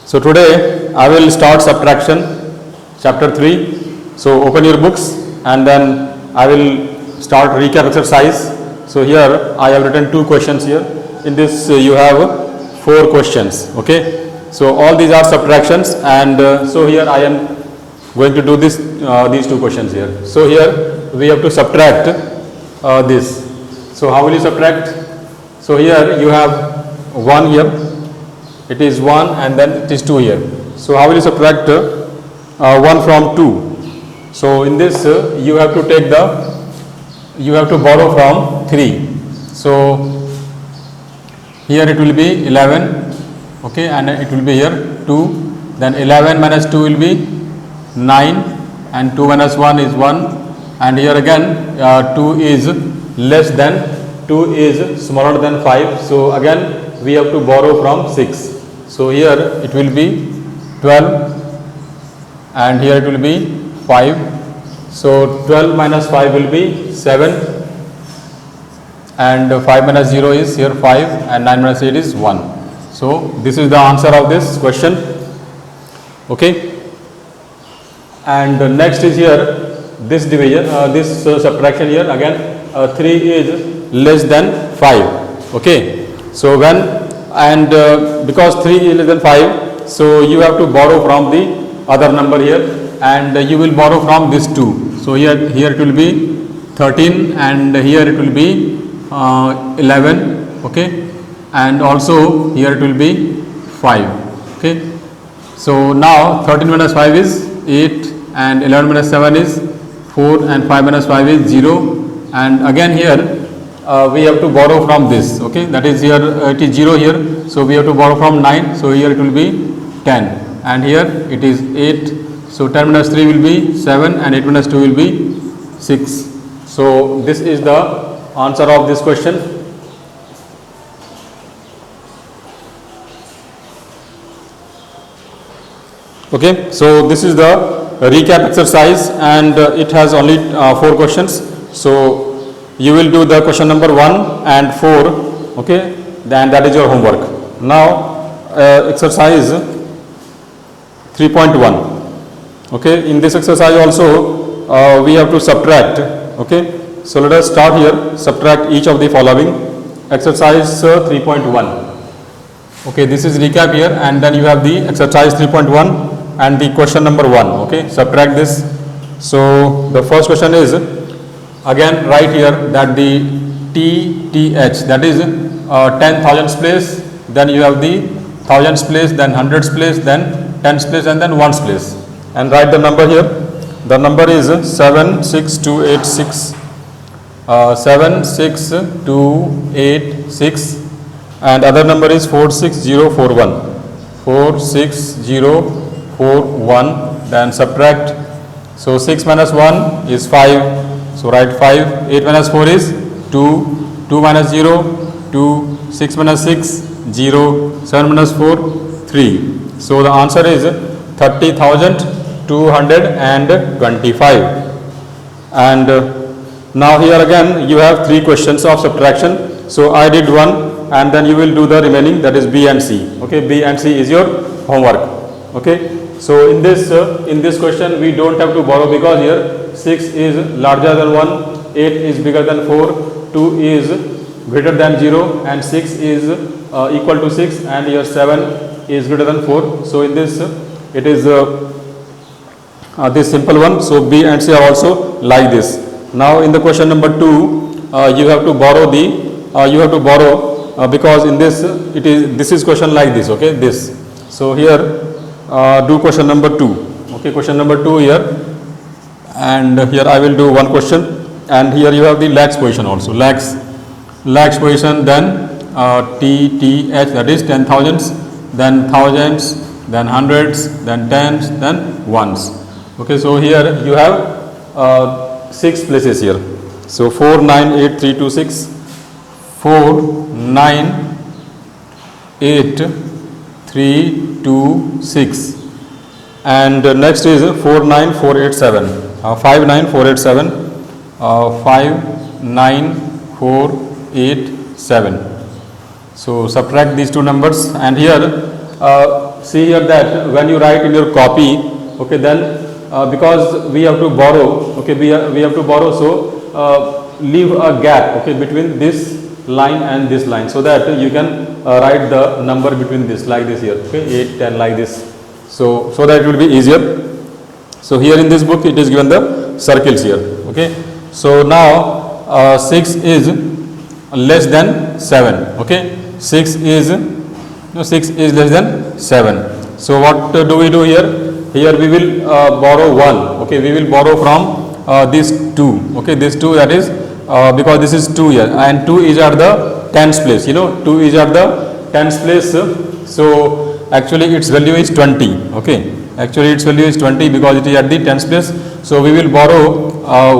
So today I will start subtraction chapter 3. So open your books and then I will start recap exercise. So here I have written 2 questions here. In this you have 4 questions. Okay. So all these are subtractions and so here I am going to do these 2 questions here. So here we have to subtract this. So how will you subtract? So here you have 1 here. It is 1 and then it is 2 here. So how will you subtract 1 from 2? So in this you have to borrow from 3. So here it will be 11, okay, and it will be here 2. Then 11 minus 2 will be 9 and 2 minus 1 is 1, and here again 2 is less than 2 is smaller than 5. So again we have to borrow from 6. So here it will be 12 and here it will be 5. So 12 minus 5 will be 7 and 5 minus 0 is here 5 and 9 minus 8 is 1. So this is the answer of this question. Okay. And next is here this division, this subtraction here again 3 is less than 5. Okay. So when and because 3 is less than 5, so you have to borrow from the other number here and you will borrow from this 2. So here it will be 13 and here it will be 11, okay, and also here it will be 5, okay. So now 13 minus 5 is 8 and 11 minus 7 is 4 and 5 minus 5 is 0, and again here we have to borrow from this, okay, that is here it is 0 here, so we have to borrow from 9, so here it will be 10 and here it is 8, so 10 minus 3 will be 7 and 8 minus 2 will be 6. So this is the answer of this question. Okay, so this is the recap exercise and it has only 4 questions. So you will do the question number 1 and 4, okay, then that is your homework. Now exercise 3.1, okay, in this exercise also we have to subtract, okay. So let us start here, subtract each of the following. Exercise 3.1, okay, this is recap here and then you have the exercise 3.1 and the question number 1, okay, subtract this. So the first question is, again write here that the TTH, that is 10 thousands place, then you have the thousands place, then hundreds place, then tens place and then ones place, and write the number here. The number is 76286, 76286 and other number is 46041, 46041, then subtract. So 6 minus 1 is 5. So write 5, 8 minus 4 is 2, 2 minus 0, 2, 6 minus 6, 0, 7 minus 4, 3. So the answer is 30,225. And now here again you have 3 questions of subtraction. So I did 1 and then you will do the remaining, that is B and C. Okay, B and C is your homework. Okay. So in this question we don't have to borrow because here 6 is larger than 1, 8 is bigger than 4, 2 is greater than 0 and 6 is equal to 6 and here 7 is greater than 4. So in this it is this simple one. So B and C are also like this. Now in the question number 2 you have to borrow because in this this is question like this, okay, this. So here do question number 2, okay, question number 2 here, and here I will do one question, and here you have the lakhs position also, lakhs position, then TTH, that is 10 thousands, then thousands, then hundreds, then tens, then ones. Okay, so here you have 6 places here. So 4, 9, 8, 3, 2, 6, 4, 9, 8, 3, 2, 6, and next is 4, 9, 4, 8, 7, 5, 9, 4, 8, 7, 5, 9, 4, 8, 7. So subtract these 2 numbers, and here see here that when you write in your copy, okay, then because we have to borrow, okay, we have to borrow, so leave a gap, okay, between this line and this line, so that you can write the number between this like this here, okay, 8, 10 like this, so that it will be easier. So here in this book it is given the circles here, okay. So now 6 is less than 7, okay, 6 is less than 7. So what do we do here? Here we will borrow 1, okay, we will borrow from this 2, okay, this 2, that is because this is 2 here, and 2 is at the tens place, 2 is at the tens place, so actually its value is 20, okay, actually its value is 20 because it is at the tens place. So we will borrow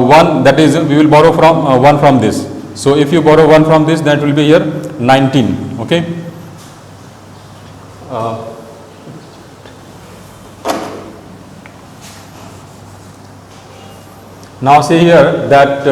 1, that is we will borrow from 1 from this. So if you borrow 1 from this, that will be here 19, okay. Now see here that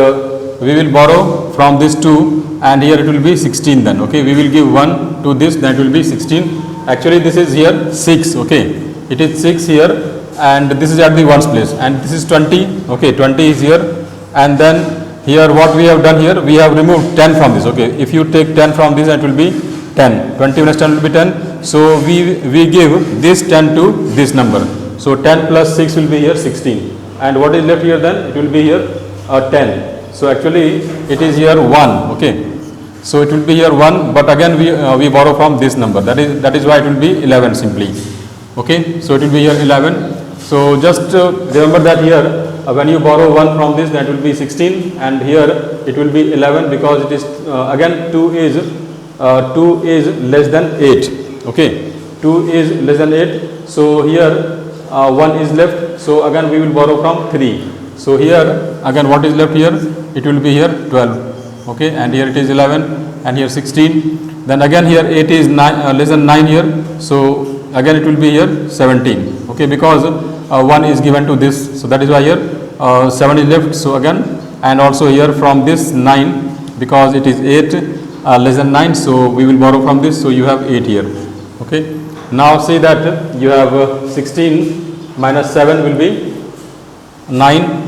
we will borrow from this 2, and here it will be 16 then, okay, we will give 1 to this, that will be 16. Actually this is here 6, okay, it is 6 here, and this is at the ones place, and this is 20, okay, 20 is here, and then here what we have done here, we have removed 10 from this, okay, if you take 10 from this, that will be 10, 20 minus 10 will be 10, so we give this 10 to this number, so 10 plus 6 will be here 16, and what is left here then, it will be here 10, so actually it is here 1, okay, so it will be here 1, but again we borrow from this number, that is why it will be 11 simply, okay, so it will be here 11. So just remember that here when you borrow 1 from this, that will be 16, and here it will be 11 because it is again 2 is less than 8, okay, 2 is less than 8, so here 1 is left, so again we will borrow from 3, so here again what is left here, it will be here 12, okay, and here it is 11, and here 16, then again here 8 is less than 9 here, so again it will be here 17, okay, because 1 is given to this, so that is why here 7 is left, so again, and also here from this 9, because it is 8 less than 9, so we will borrow from this, so you have 8 here, okay. Now see that you have 16 minus 7 will be 9,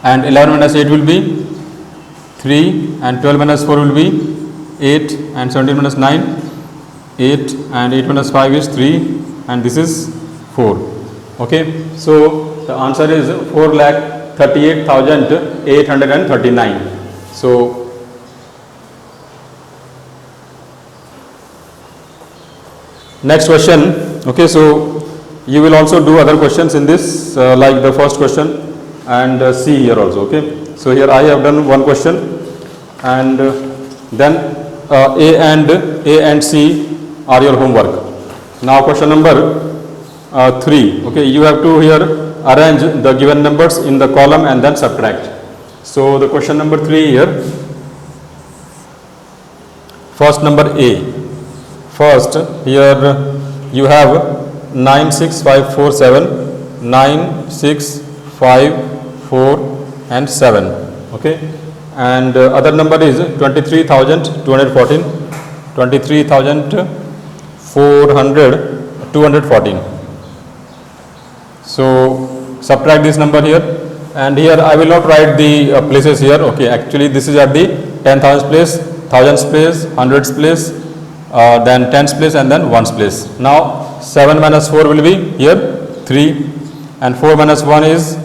and 11 minus 8 will be 3, and 12 minus 4 will be 8, and 17 minus 9 8, and 8 minus 5 is 3, and this is 4, okay. So the answer is 4,38,839. So next question, okay, so you will also do other questions in this like the first question and C here also, okay. So here I have done one question, and then A and C are your homework. Now question number 3, okay, you have to here arrange the given numbers in the column and then subtract. So the question number 3 here, first number A, first here you have 9, 6, 5, 4, 7, 9, 6, 5, 4 and 7, okay, and other number is 23,214, 23,214. So subtract this number here, and here I will not write the places here, okay, actually this is at the 10,000 place, thousands place, hundreds place, then tens place, and then ones place. Now 7 minus 4 will be here 3, and 4 minus 1 is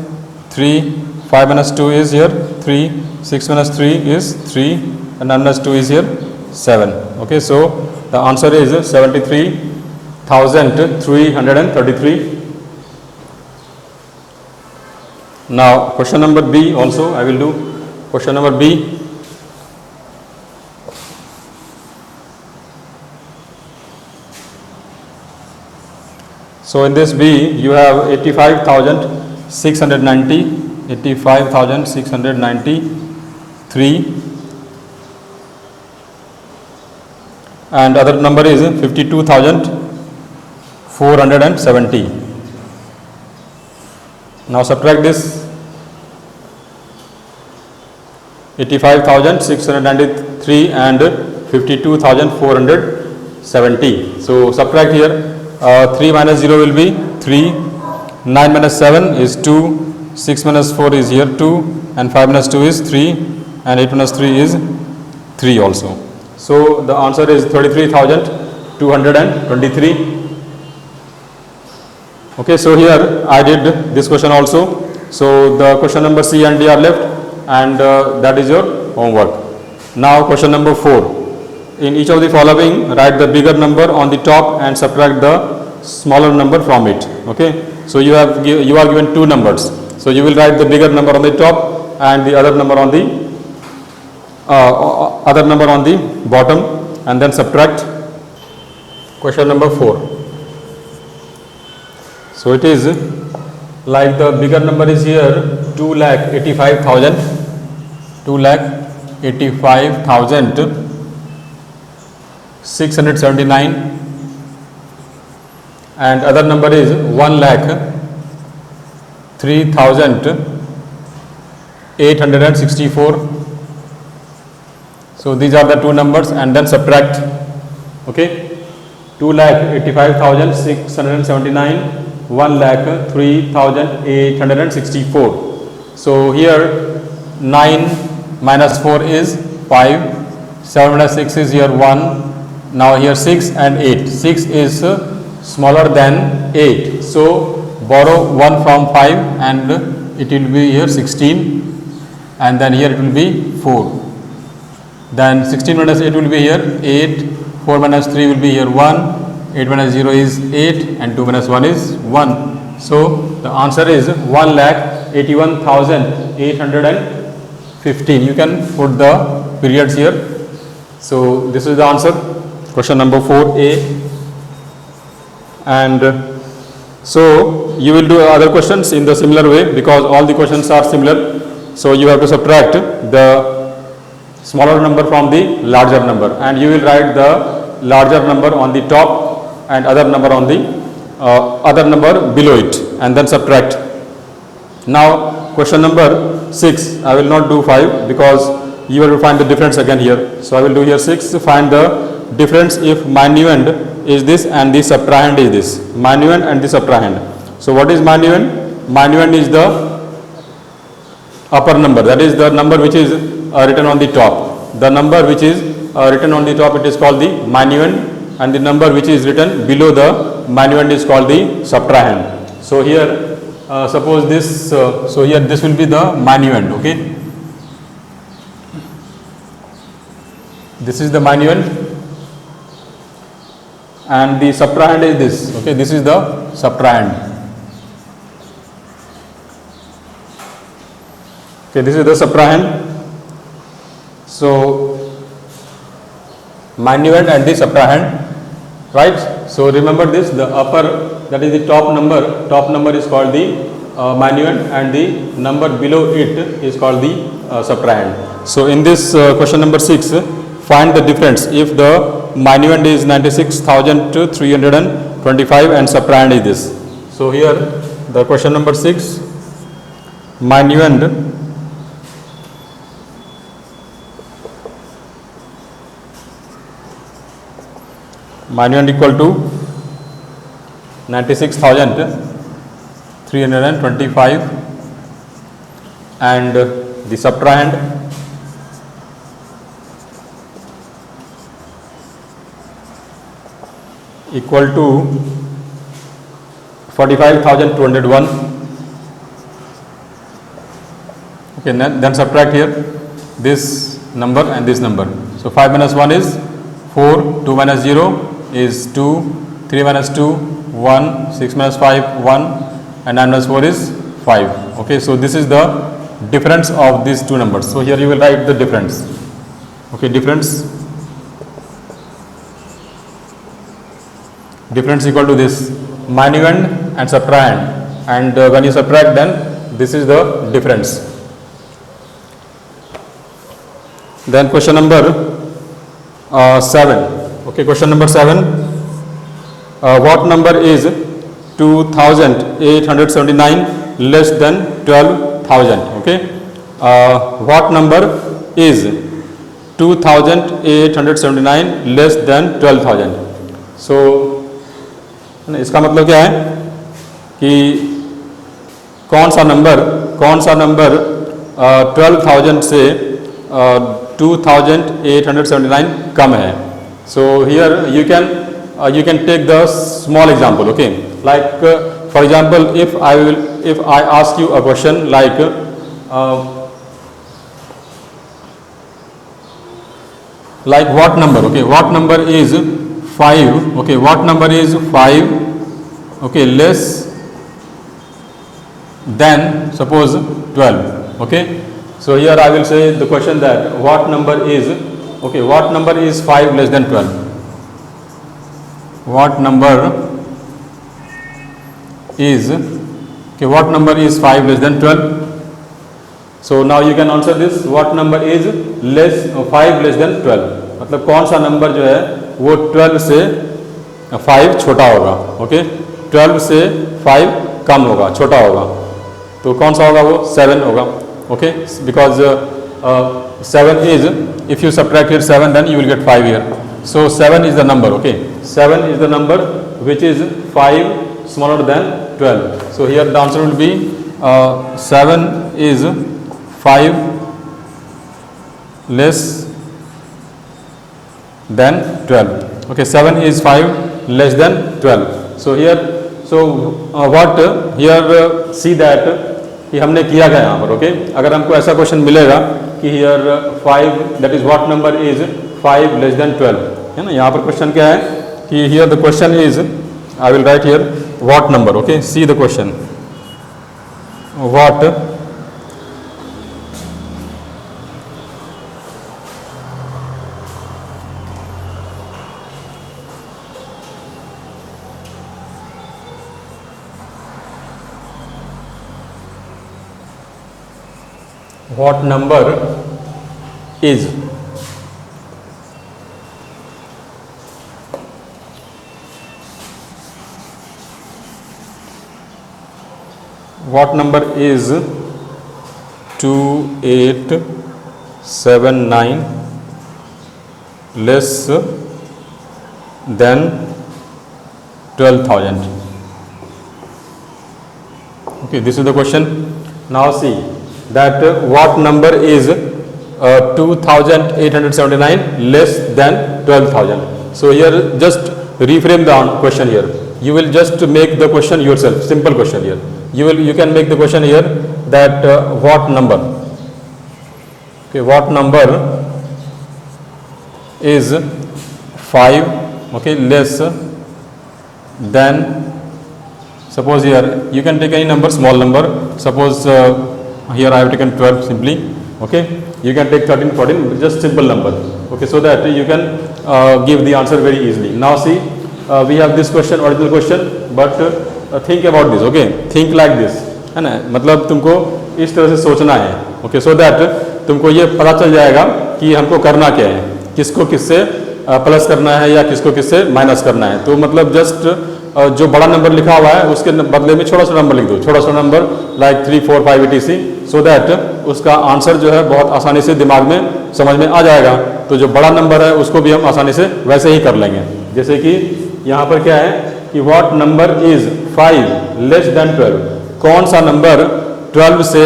3, 5 minus 2 is here 3, 6 minus 3 is 3, and 9 minus 2 is here 7, okay. So the answer is 73,333. Now question number B also I will do. Question number B. So in this B you have 85,693, and other number is 52,470. Now subtract this 85,693 and 52,470. So subtract here 3 minus 0 will be 3, 9 minus 7 is 2, 6 minus 4 is here 2, and 5 minus 2 is 3, and 8 minus 3 is 3 also. So the answer is 33,223. Okay, so here I did this question also. So the question number C and D are left, and that is your homework. Now question number 4. In each of the following, write the bigger number on the top and subtract the smaller number from it. Okay, so you are given two numbers. So you will write the bigger number on the top and the other number on the bottom, and then subtract. Question number 4. So it is like the bigger number is here 2,85,000, 2,85,679, and other number is 1,03,864. So these are the two numbers, and then subtract. Okay, 2,85,679, 1,03,864. So here 9 minus 4 is 5, 7 minus 6 is here 1, now here 6 and 8. 6 is smaller than 8. So borrow 1 from 5 and it will be here 16, and then here it will be 4. Then 16 minus 8 will be here 8, 4 minus 3 will be here 1, 8 minus 0 is 8, and 2 minus 1 is 1. So the answer is 1,81,815. You can put the periods here. So this is the answer, question number 4A. And so you will do other questions in the similar way, because all the questions are similar. So you have to subtract the smaller number from the larger number, and you will write the larger number on the top and other number on the other number below it, and then subtract. Now question number 6, I will not do 5 because you have to find the difference again here. So I will do here 6, find the difference if minuend is this and the subtrahend is this. Minuend and the subtrahend. So what is minuend? Minuend is the upper number, that is the number which is written on the top. The number which is written on the top, it is called the minuend, and the number which is written below the minuend is called the subtrahend. So here suppose this, so here this will be the minuend. Okay, this is the minuend, and the subtrahend is this. Okay, this is the subtrahend. Okay, this is the subtrahend. So minuend and the subtrahend, right? So remember this, the upper, that is the top number is called the minuend, and the number below it is called the subtrahend. So in this question number 6, find the difference if the minuend is 96,325 and subtrahend is this. So here the question number 6, minuend equal to 96,325, and the subtrahend equal to 45,201. Okay, then subtract here this number and this number. So 5 minus 1 is 4, 2 minus 0 is 2, 3 minus 2, 1, 6 minus 5, 1, and 9 minus 4 is 5. Okay, so this is the difference of these two numbers. So here you will write the difference. Okay, difference equal to this minuend and subtrahend, and when you subtract, then this is the difference. Then question number 7. Okay, question number 7. What number is 2,879 less than 12,000? Okay, what number is 2,879 less than 12,000? So ना। इसका मतलब क्या है कि कौन सा number 12,000 से 2,879 कम है। So here you can take the small example, okay, like for example if I ask you a question like what number, okay, what number is 5, okay, what number is 5, okay, less than suppose 12, okay. So here I will say the question that what number is, okay, what number is 5 less than 12, what number is, okay, what number is 5 less than 12. So now you can answer this, what number is 5 less than 12, मतलब कौन सा number जो है वो 12 से 5 छोटा होगा, okay, 12 से 5 कम होगा, छोटा होगा, तो कौन सा होगा वो 7 होगा, okay, because 7 is, if you subtract here 7 then you will get 5 here, so 7 is the number, okay, 7 is the number which is 5 smaller than 12. So here the answer will be 7 is 5 less than 12. Okay, 7 is 5 less than 12. So here, what here see that कि हमने किया गया यहाँ पर, okay. अगर हमको ऐसा question मिलेगा कि here 5 that is what number is 5 less than 12, है ना. यहाँ पर क्वेश्चन क्या है कि here the question is, I will write here what number, okay, see the question, what what number is, what number is 2879 less than 12,000. Okay, this is the question. Now see that what number is 2,879 less than 12,000. So here just reframe the question here. You will just make the question yourself, simple question here. You can make the question here that what number, okay, what number is 5, okay, less than, suppose here you can take any number, small number, suppose here I have taken 12 simply, okay, you can take 13, 14, just simple number, okay, so that you can give the answer very easily. Now see, we have this question, original question, but think about this, okay, think like this, है ना, मतलब तुमको इस तरह से सोचना है, okay, so that तुमको ये पता चल जाएगा कि हमको करना क्या है, किसको किससे प्लस करना है या किसको किससे माइनस करना है. तो मतलब जस्ट जो बड़ा नंबर लिखा हुआ है उसके बदले में छोटा सा नंबर लिख दो, छोटा सा number like 3, 4, 5 etc, so that उसका आंसर जो है बहुत आसानी से दिमाग में समझ में आ जाएगा. तो जो बड़ा नंबर है उसको भी हम आसानी से वैसे ही कर लेंगे. जैसे कि यहाँ पर क्या है कि what number is 5 less than 12, कौन सा नंबर 12 से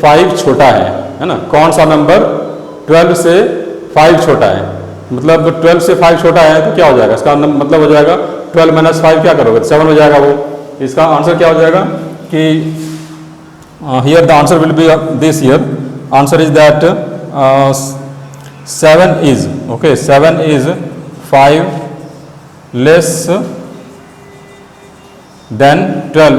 5 छोटा है ना, कौन सा नंबर 12 से 5 छोटा है, मतलब 12 से 5 छोटा है तो क्या हो जाएगा, इसका मतलब हो जाएगा 12 माइनस 5 क्या करोगे, 7 हो जाएगा. वो इसका आंसर क्या हो जाएगा कि here the answer will be this, here answer is that 7 is, okay, 7 is 5 less than 12,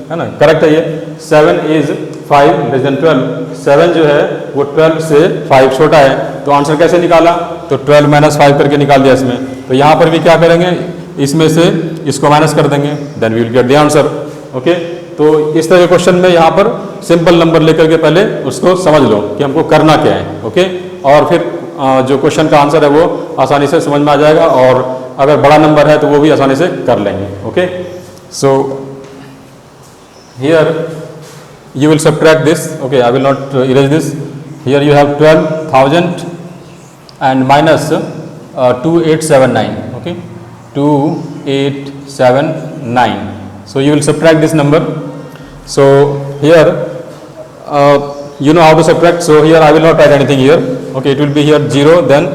है ना, करेक्ट है ये. 7 is 5 less than 12, 7 जो है वो 12 से 5 छोटा है. तो आंसर कैसे निकाला, तो 12 माइनस 5 करके निकाल दिया इसमें. तो यहाँ पर भी क्या करेंगे, इसमें से इसको माइनस कर देंगे, then we will get the answer, okay. तो इस तरह के क्वेश्चन में यहाँ पर सिंपल नंबर लेकर के पहले उसको समझ लो कि हमको करना क्या है, ओके, और फिर जो क्वेश्चन का आंसर है वो आसानी से समझ में आ जाएगा, और अगर बड़ा नंबर है तो वो भी आसानी से कर लेंगे, okay. So here you will subtract this, okay, I will not erase this. Here you have 12,000 and minus 2879, okay, 2879 9. So you will subtract this number. So here you know how to subtract, so here I will not write anything here. Okay, it will be here 0, then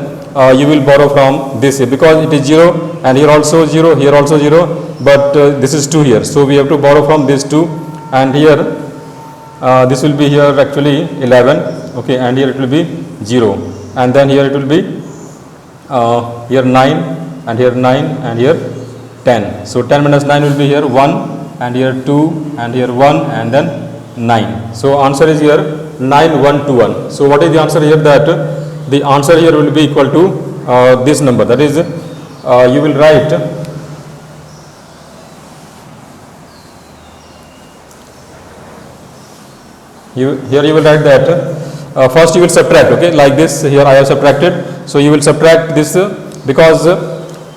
you will borrow from this here, because it is 0 and here also 0, here also 0, but this is 2 here, so we have to borrow from this 2, and here this will be here actually 11, okay, and here it will be 0, and then here it will be here 9, and here 9, and here 10. So 10 minus 9 will be here 1, and here 2, and here 1, and then 9. So answer is here 9, 1, 2, 1. So what is the answer here? That the answer here will be equal to this number. That is, you will write here you will write that first you will subtract, okay, like this. Here I have subtracted, so you will subtract this because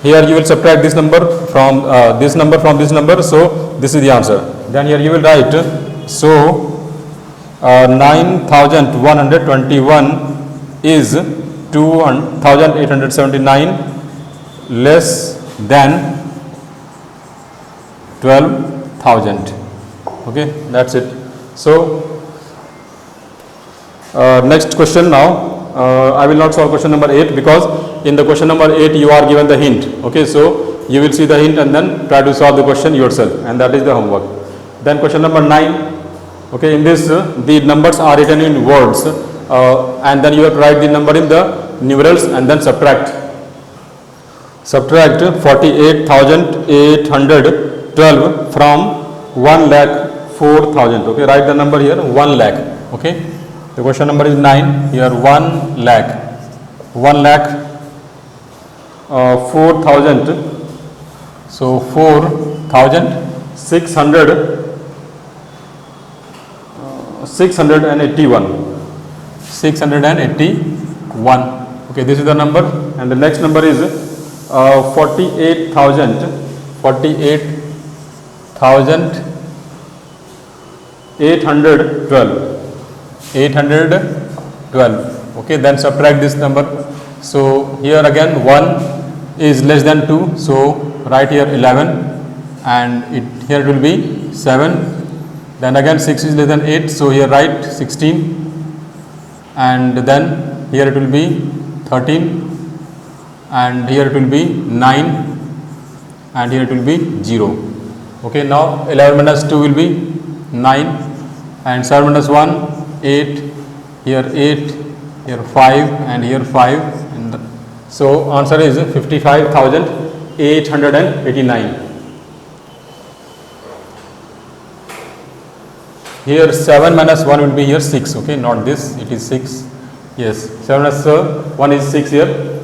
here you will subtract this number from this number, so this is the answer. Then here you will write, so 9121 is 2879 less than 12,000. Okay, that's it. So next question now. I will not solve question number 8, because in the question number 8 you are given the hint. Okay, so you will see the hint and then try to solve the question yourself, and that is the homework. Then question number 9. Okay, in this the numbers are written in words, and then you have to write the number in the numerals and then subtract 48,812 from 1,04,000. Okay, write the number here 1 lakh. Okay, the question number is 9. Here 1 lakh 4,000. So 4,681. Okay, this is the number, and the next number is 812. Okay, then subtract this number. So here again 1 is less than 2, so write here 11, and here it will be 7. Then again 6 is less than 8, so here write 16, and then here it will be 13, and here it will be 9, and here it will be 0. Okay, now 11 minus 2 will be 9, and 7 minus 1 8, here 8, here 5, and here 5, and so answer is 55,889. Here 7 minus 1 will be here 6, okay, not this, it is 6, yes, 7 minus 1 is 6 here.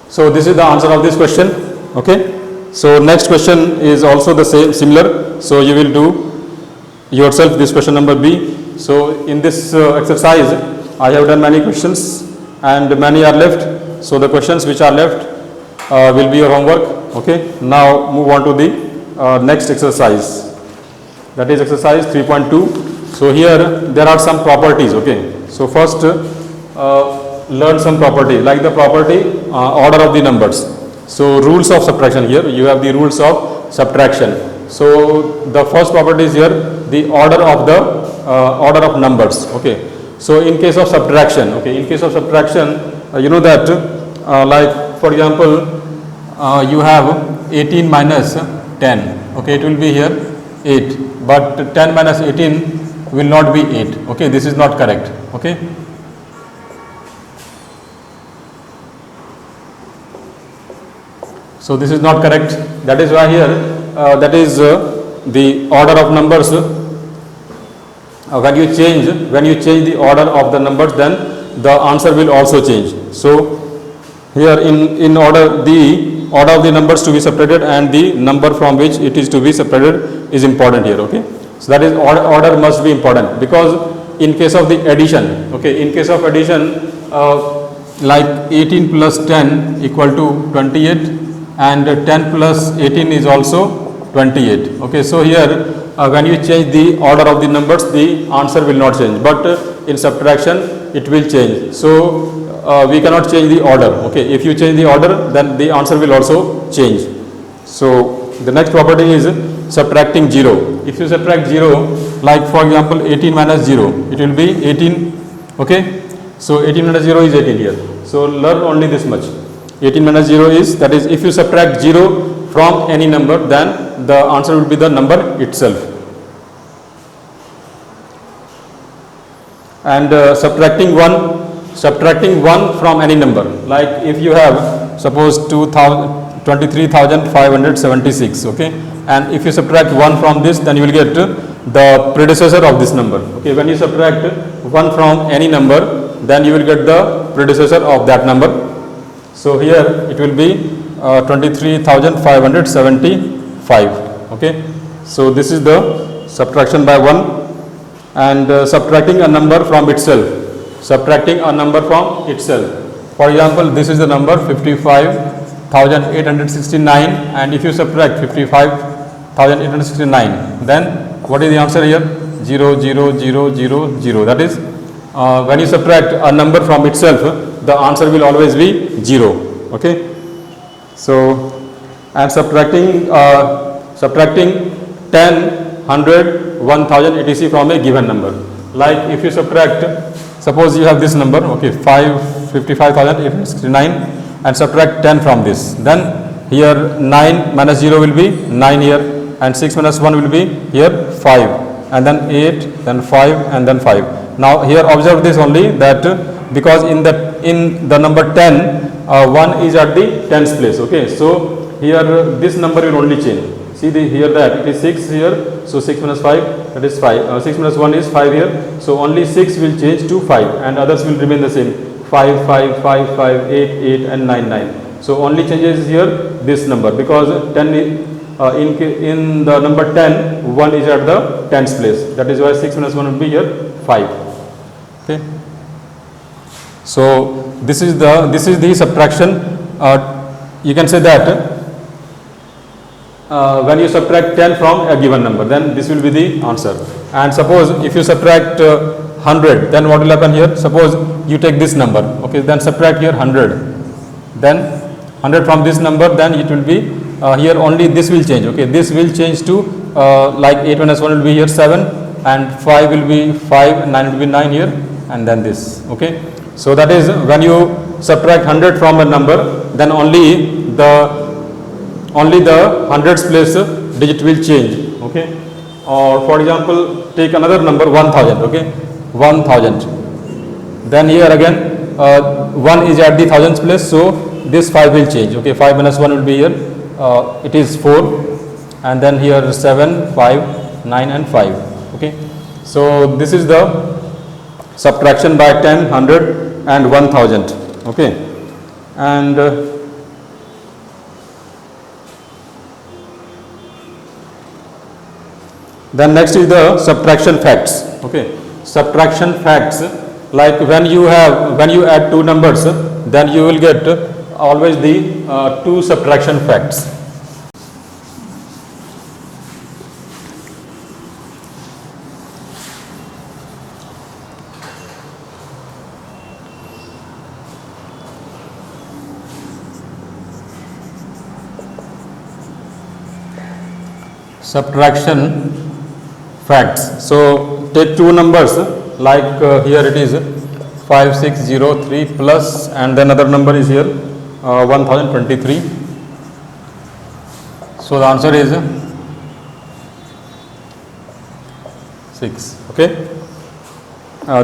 So this is the answer of this question, okay. So next question is also the same, similar, so you will do yourself this question number B. So in this exercise I have done many questions and many are left, so the questions which are left will be your homework. Okay, now move on to the next exercise, that is exercise 3.2. So here there are some properties. Okay, so first learn some property, like the property order of the numbers. So rules of subtraction, here you have the rules of subtraction. So the first property is here the order of numbers. Okay, so in case of subtraction, okay, in case of subtraction you know that like for example you have 18 minus 10, okay, it will be here 8, but 10 minus 18 will not be 8, okay, this is not correct. Okay, so this is not correct, that is why here that is the order of numbers. When you change the order of the numbers, then the answer will also change. So here in order, the order of the numbers to be separated and the number from which it is to be separated is important here. Okay, so that is order must be important, because in case of the addition, okay, in case of addition like 18 plus 10 equal to 28, and 10 plus 18 is also 28. Okay, so here when you change the order of the numbers, the answer will not change, but in subtraction it will change. So we cannot change the order. Okay, if you change the order, then the answer will also change. So the next property is subtracting 0. If you subtract 0, like for example 18 minus 0, it will be 18. Okay, so 18 minus 0 is 18 here. So learn only this much. 18 minus 0 is, that is, if you subtract 0 from any number, then the answer will be the number itself. And subtracting 1 from any number, like if you have suppose 23,576, okay, and if you subtract 1 from this, then you will get the predecessor of this number. Okay, when you subtract 1 from any number, then you will get the predecessor of that number. So here it will be 23,575. Okay, so this is the subtraction by 1. And subtracting a number from itself. Subtracting a number from itself. For example, this is the number 55,869, and if you subtract 55,869, then what is the answer here? 0, 0, 0, 0, 0. That is, when you subtract a number from itself, the answer will always be 0. Okay. So, and subtracting 10, 100, 1000 etc. from a given number. Like if you subtract, suppose you have this number, okay, 55,869, and subtract 10 from this, then here 9 minus 0 will be 9 here, and 6 minus 1 will be here 5, and then 8, then 5, and then 5. Now here observe this only, that because in the number 10, 1 is at the tens place. Okay, so here this number will only change. See here that it is 6 here, so 6 minus 5, that is 5. 6 minus 1 is 5 here, so only 6 will change to 5, and others will remain the same. 5, 5, 5, 5, 8, 8, and 9, 9. So only changes here this number, because 10 in the number 10, 1 is at the tens place. That is why 6 minus 1 will be here 5. Okay. So this is the subtraction. You can say that when you subtract 10 from a given number, then this will be the answer. And suppose if you subtract 100, then what will happen here? Suppose you take this number, okay, then subtract here 100, then 100 from this number, then it will be here only this will change. Okay, this will change to like 8 minus 1 will be here 7, and 5 will be 5, and 9 will be 9 here, and then this. Okay, so that is when you subtract 100 from a number, then only the hundreds place digit will change. Okay, or for example take another number 1000. Okay, 1000, then here again 1 is at the thousands place, so this 5 will change. Okay, 5 minus 1 will be here, it is 4, and then here 7, 5, 9, and 5. Okay, so this is the subtraction by 10, 100, and 1000. Okay, and then next is the subtraction facts. Okay, subtraction facts, like when you add two numbers, then you will get always the two subtraction facts. Subtraction facts. So take two numbers, like here it is 5603 plus, and then another number is here 1023. So the answer is 6. Okay,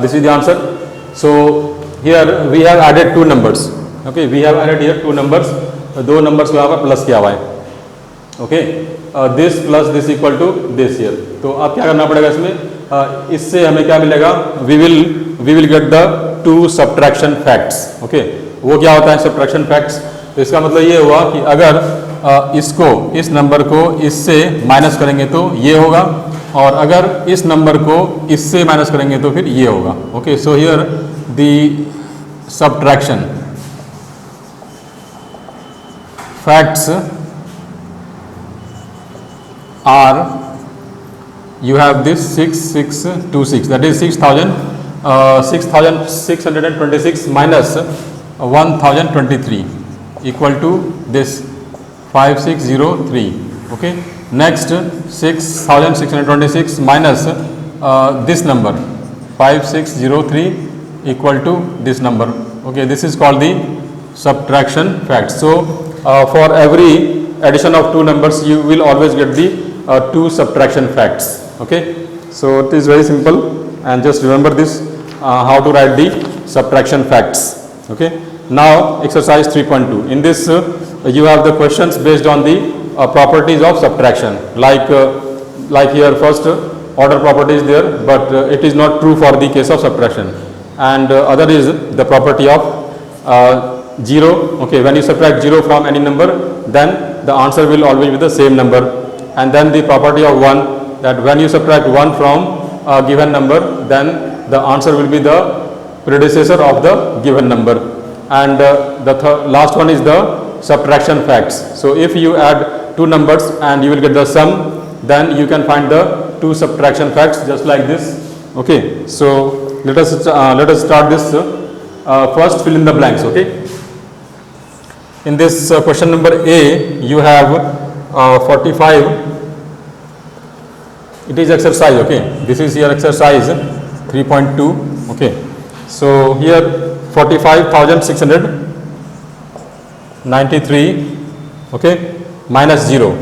this is the answer. So here we have added two numbers. Okay, we have added here two numbers, दो numbers को यहाँ पर plus किया हुआ है. Okay, this plus this equal to this here. तो अब क्या करना पड़ेगा इसमें, इससे हमें क्या मिलेगा, we will get the two subtraction facts. Okay, वो क्या होता है subtraction facts? तो इसका मतलब ये हुआ कि अगर इस नंबर को इससे माइनस करेंगे तो ये होगा, और अगर इस नंबर को इससे माइनस करेंगे तो फिर ये होगा. Okay, so here the subtraction facts are, you have this 6626, that is 6626 minus 1023 equal to this 5603. Okay, next 6626 minus this number 5603 equal to this number. Okay, this is called the subtraction fact. So for every addition of two numbers you will always get the two subtraction facts. Okay, so it is very simple, and just remember this how to write the subtraction facts. Okay, now exercise 3.2. In this you have the questions based on the properties of subtraction, like here first order property is there, but it is not true for the case of subtraction, and other is the property of 0. Okay, when you subtract 0 from any number, then the answer will always be the same number. And then the property of 1, that when you subtract 1 from a given number, then the answer will be the predecessor of the given number. And the last one is the subtraction facts. So if you add two numbers and you will get the sum, then you can find the two subtraction facts just like this. Okay, so let us start this. First fill in the blanks. Okay, in this question number A you have 45. It is exercise. Okay, this is your exercise 3.2. Okay, so here 45,693, okay, minus 0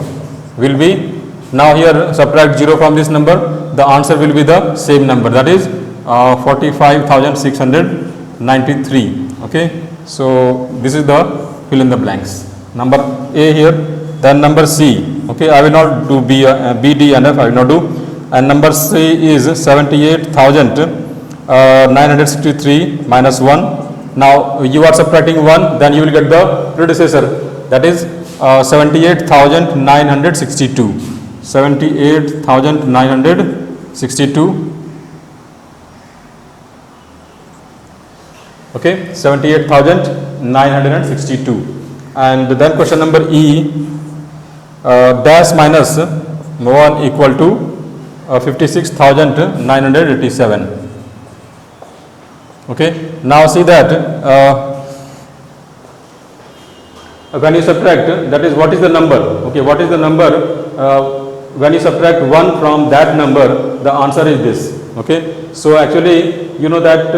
will be, now here subtract 0 from this number, the answer will be the same number, that is 45,693. Okay, so this is the fill in the blanks. Number A here, then number C. Okay, I will not do B, D and F, I will not do. And number C is 78,963 minus 1. Now you are subtracting 1, then you will get the predecessor, that is 78,962. 78,962. Okay, 78,962. And then question number E, dash minus 1 equal to 56,987. Okay, now see that when you subtract, that is what is the number. Okay, what is the number when you subtract 1 from that number, the answer is this. Okay, so actually you know that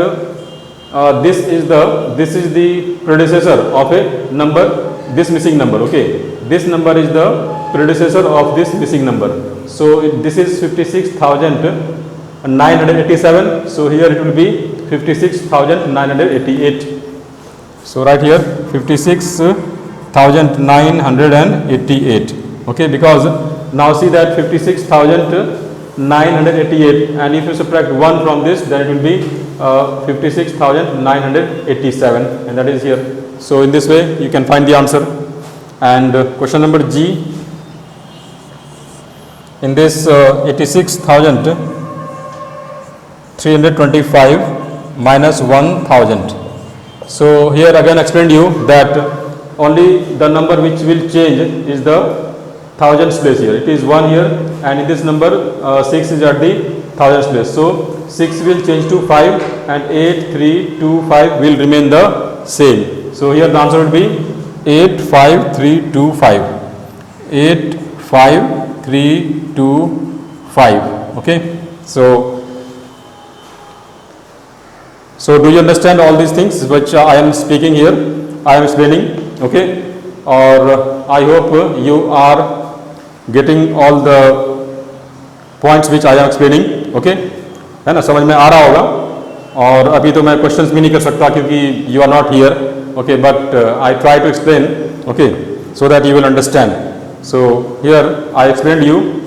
this is the predecessor of a number, this missing number. Okay, this number is the predecessor of this missing number. So this is 56,987. So here it will be 56,988. So right here 56,988. Okay, because now see that 56,988, and if you subtract 1 from this, then it will be 56,987, and that is here. So in this way you can find the answer. And question number G, in this 86,325 minus 1,000. So here again explained you that only the number which will change is the thousands place here. It is 1 here, and in this number 6 is at the thousands place. So 6 will change to 5, and 8, 3, 2, 5 will remain the same. So here the answer will be 85325. 85325. Okay, so do you understand all these things which I am speaking here, I am explaining? Okay, or I hope you are getting all the points which I am explaining. Okay, है ना, समझ में आ रहा होगा. और अभी तो मैं क्वेश्चंस भी नहीं कर सकता क्योंकि you are not here. Okay, but I try to explain. Okay, so that you will understand. So here I explained you,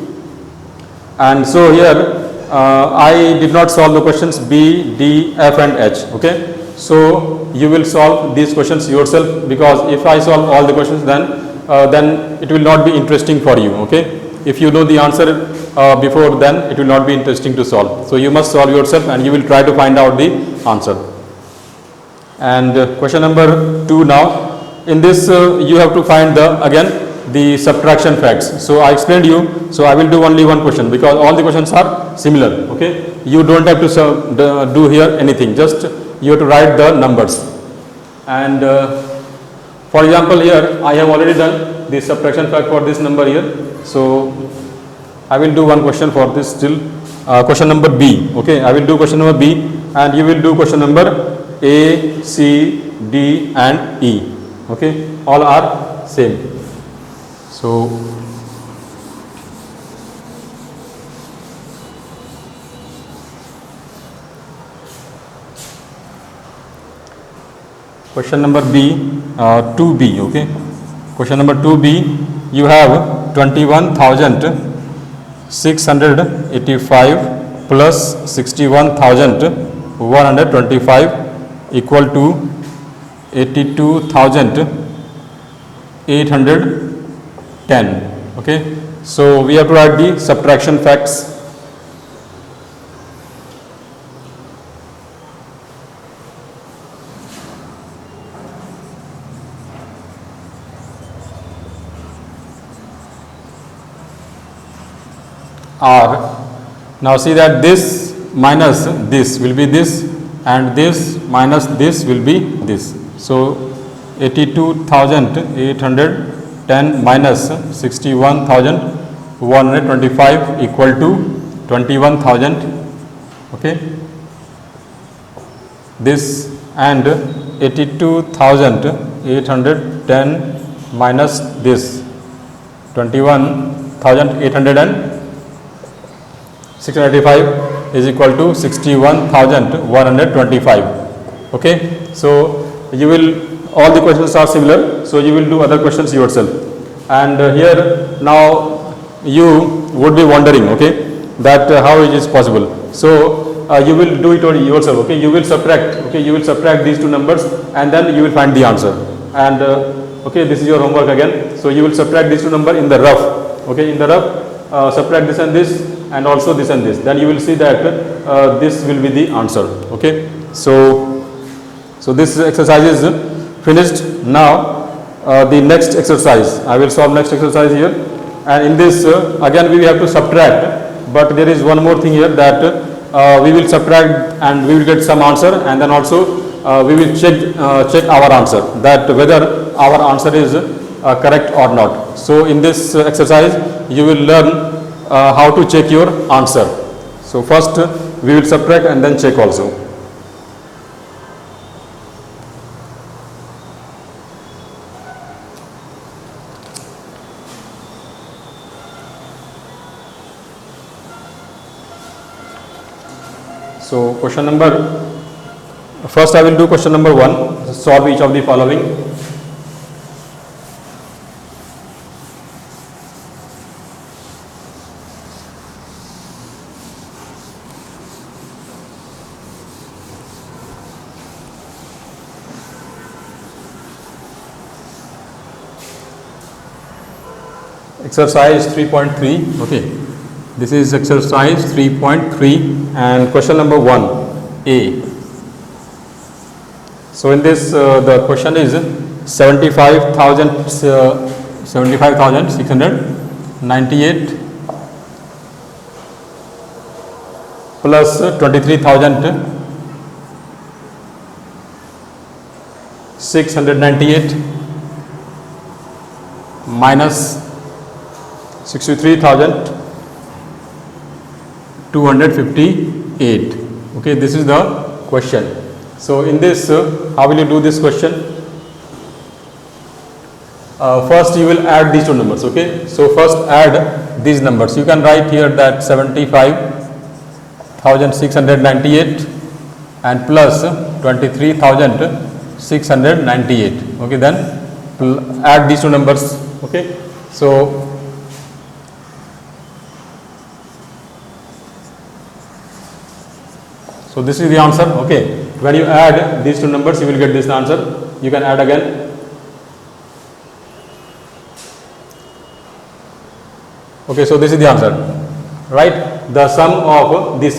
and so here I did not solve the questions B, D, F and H. Okay, so you will solve these questions yourself, because if I solve all the questions, then it will not be interesting for you. Okay, if you know the answer before, then it will not be interesting to solve. So you must solve yourself, and you will try to find out the answer. And question number 2 now. In this you have to find the subtraction facts. So I explained you, so I will do only one question because all the questions are similar. Okay, you don't have to do here anything, just you have to write the numbers. And for example, here I have already done the subtraction fact for this number here. So I will do one question for this still. Question number B. Okay, I will do question number B, and you will do question number A, C, D, and E. Okay, all are same. So question number B, 2B. Okay, question number 2B, you have 21,685 plus 61,125 equal to 82,810. Okay, so we have to write the subtraction facts. R. Now see that this minus this will be this, and this minus this will be this. So 82,810 minus 61,125 equal to 21,000. Okay, this and 82,810 minus this 21,895 is equal to 61,125. Okay, so you will, all the questions are similar, so you will do other questions yourself. And here now you would be wondering, okay, that how it is possible. So you will do it yourself. Okay, you will subtract. Okay, you will subtract these two numbers, and then you will find the answer. And okay, this is your homework again. So you will subtract these two numbers in the rough. Okay, in the rough, subtract this and this, and also this and this. Then you will see that this will be the answer. Okay, so this exercise is finished. Now the next exercise, I will solve next exercise here, and in this again we have to subtract. But there is one more thing here, that we will subtract and we will get some answer, and then also we will check our answer, that whether our answer is correct or not. So in this exercise you will learn how to check your answer. So first we will subtract and then check also. So question number, first I will do question number 1, solve each of the following. Exercise 3.3. okay, this is exercise 3.3 and question number 1A. So in this the question is 75,698 plus 23,698 minus 63,258. Okay, this is the question. So in this, how will you do this question? First you will add these two numbers. Okay, so first add these numbers. You can write here that 75,698 and plus 23,698. Okay, then add these two numbers. Okay, so this is the answer. Okay, when you add these two numbers you will get this answer. You can add again. Okay, so this is the answer, right? The sum of this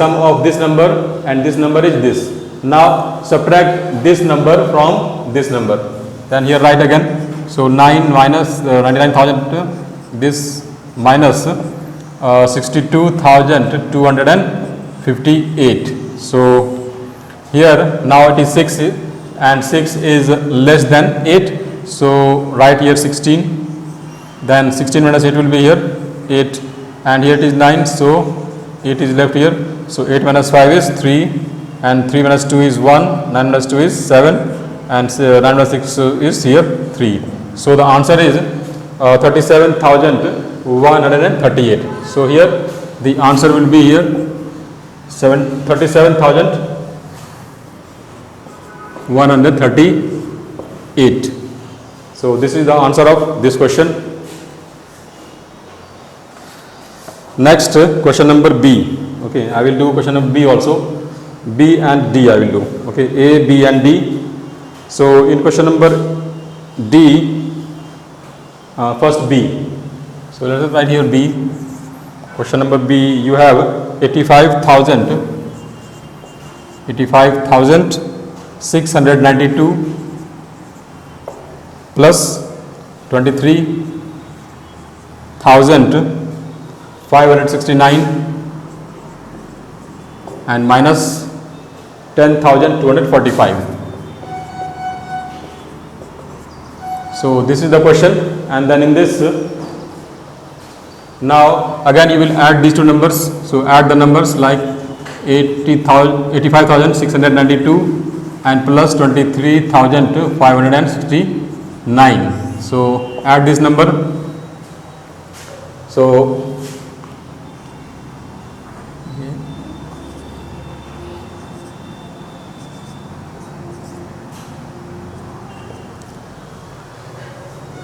number and this number is this. Now subtract this number from this number. Then here write again. So 9 minus 99,000, this minus 62,258. So here now it is 6 and 6 is less than 8. So write here 16. Then 16 minus 8 will be here 8, and here it is 9. So 8 is left here. So 8 minus 5 is 3, and 3 minus 2 is 1. 9 minus 2 is 7, and 9 minus 6 is here 3. So the answer is 37,138. So here the answer will be here 37,138. So this is the answer of this question. Next, question number B. Okay, I will do question number B also. B and D I will do. Okay, A, B and D. So in question number D, first B. So let us write here B. Question number B, you have 85,692 plus 23,569 and minus 10,245. So this is the question, and then in this, now again you will add these two numbers. So add the numbers like 85,692 and plus 23,569. So add this number. So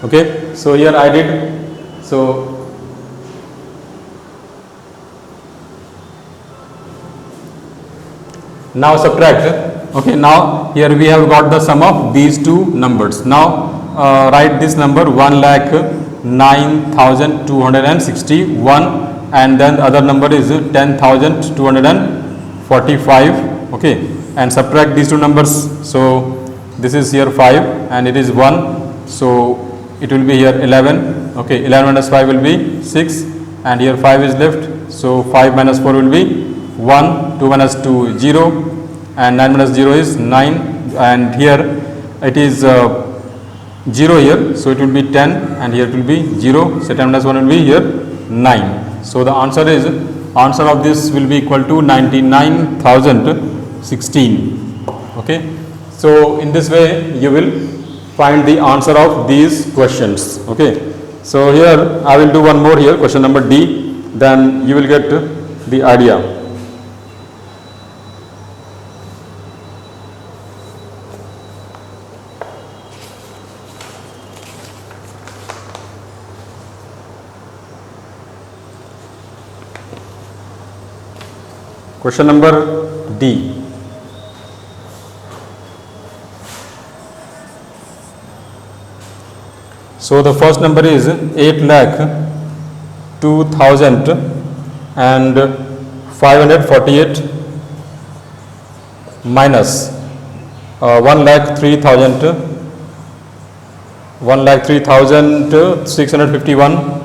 okay, so here I did. So now subtract. Okay, now here we have got the sum of these two numbers. Now write this number 1,09,261, and then the other number is 10,245. Okay, and subtract these two numbers. So this is here 5 and it is 1. So it will be here 11. Okay, 11 minus 5 will be 6, and here 5 is left. So 5 minus 4 will be 1, 2 minus 2 0, and 9 minus 0 is 9, and here it is 0 here. So it will be 10, and here it will be 0. So 10 minus 1 will be here 9. So the answer of this will be equal to 99,016. Okay. So in this way you will find the answer of these questions. Okay. So here I will do one more here, question number D, then you will get the idea. Question number D. So the first number is 8,02,548 minus 1,03,651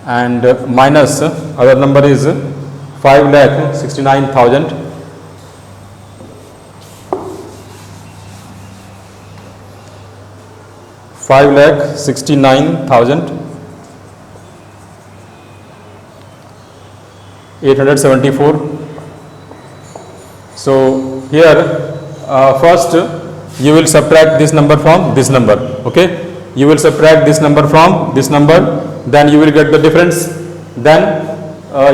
and minus other number is 5,69,000. $5,69,874. So here first you will subtract this number from this number. Okay, you will subtract this number from this number, then you will get the difference, then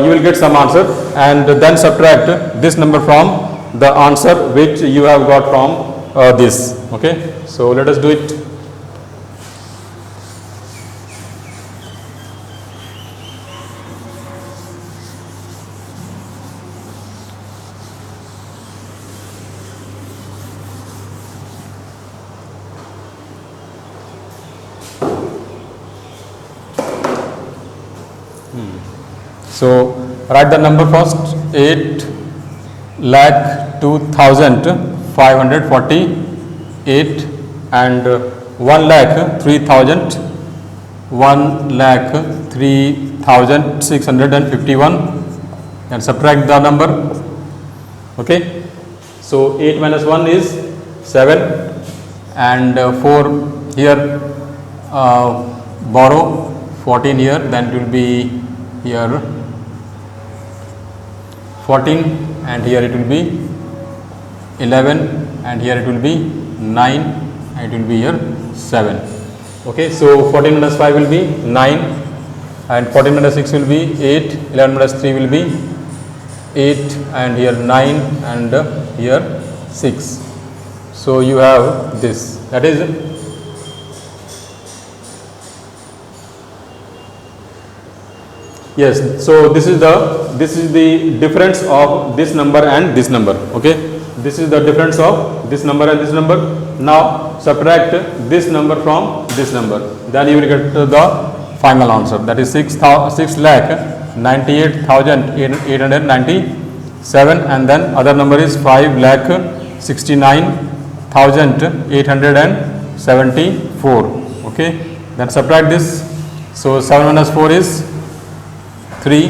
you will get some answer, and then subtract this number from the answer which you have got from this. Okay, so let us do it. So write the number first, 8,02,548 and 1,03,651 and subtract the number. Okay, so 8 minus 1 is 7, and 4 here, borrow 14 here, then it will be here 14, and here it will be 11, and here it will be 9, and it will be here 7. Okay, so 14 minus 5 will be 9, and 14 minus 6 will be 8, 11 minus 3 will be 8, and here 9, and here 6. So you have this, that is yes. So this is the difference of this number and this number. Okay, this is the difference of this number and this number. Now subtract this number from this number, then you will get the final answer, that is 6,98,897, and then other number is 5,69,874. Okay, then subtract this. So 7 minus 4 is 3,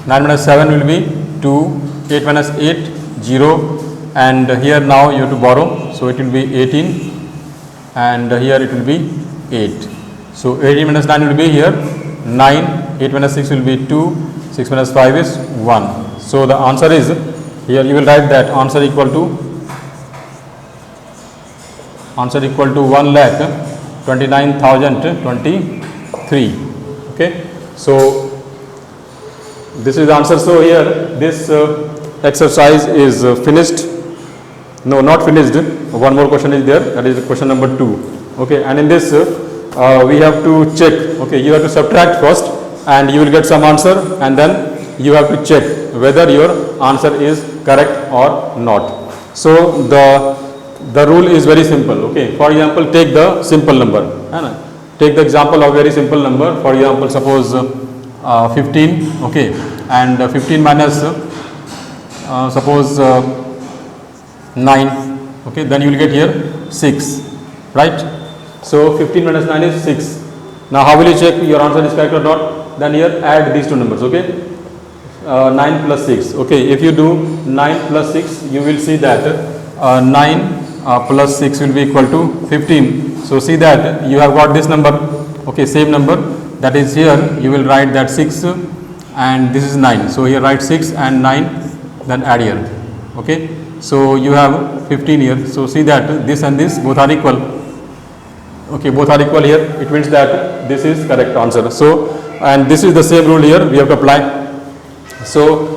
9 minus 7 will be 2, 8 minus 8 0, and here now you have to borrow, so it will be 18, and here it will be 8. So 18 minus 9 will be here 9, 8 minus 6 will be 2, 6 minus 5 is 1. So the answer is, here you will write that answer equal to 1,29,023. Okay, so this is the answer. So here this exercise is finished. No, not finished. One more question is there, that is question number 2. Okay, and in this we have to check. Okay, you have to subtract first, and you will get some answer, and then you have to check whether your answer is correct or not. So the rule is very simple. Okay, for example, take the simple number. Take the example of very simple number. For example, suppose 15. Okay, and 15 minus suppose 9. Okay, then you will get here 6, right? So 15 minus 9 is 6. Now how will you check your answer is correct or not? Then here add these two numbers. Okay, 9 plus 6. Okay, if you do 9 plus 6, you will see that 9 plus 6 will be equal to 15. So see that you have got this number. Okay, same number, that is here you will write that 6, and this is 9. So here write 6 and 9, then add here. Okay, so you have 15 here. So see that this and this both are equal. Okay, both are equal here. It means that this is correct answer. So, and this is the same rule here we have to apply. So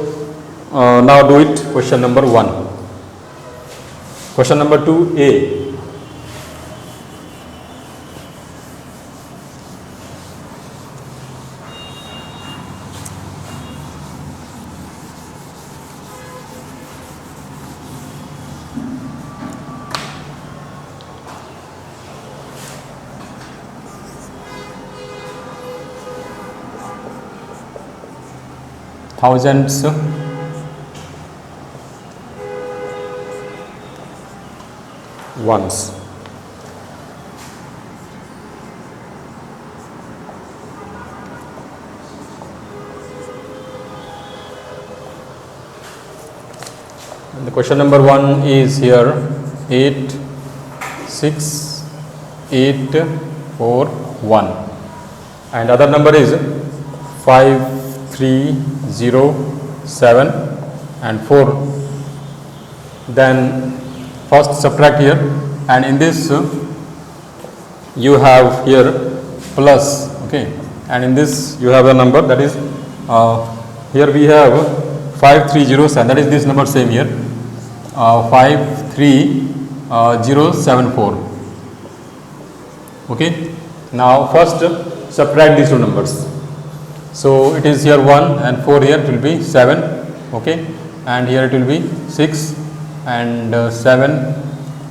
now do it. Question number 1. Question number 2A. Thousands, ones. And the question number 1 is here 8, 6, 8, 4, 1, and other number is 5, 3, 0, 7, and 4. Then first subtract here, and in this you have here plus. Okay, and in this you have a number, that is here we have 5307, that is this number same here, 53074. Okay, now first subtract these two numbers. So it is here 1 and 4, here it will be 7. Okay, and here it will be 6 and 7,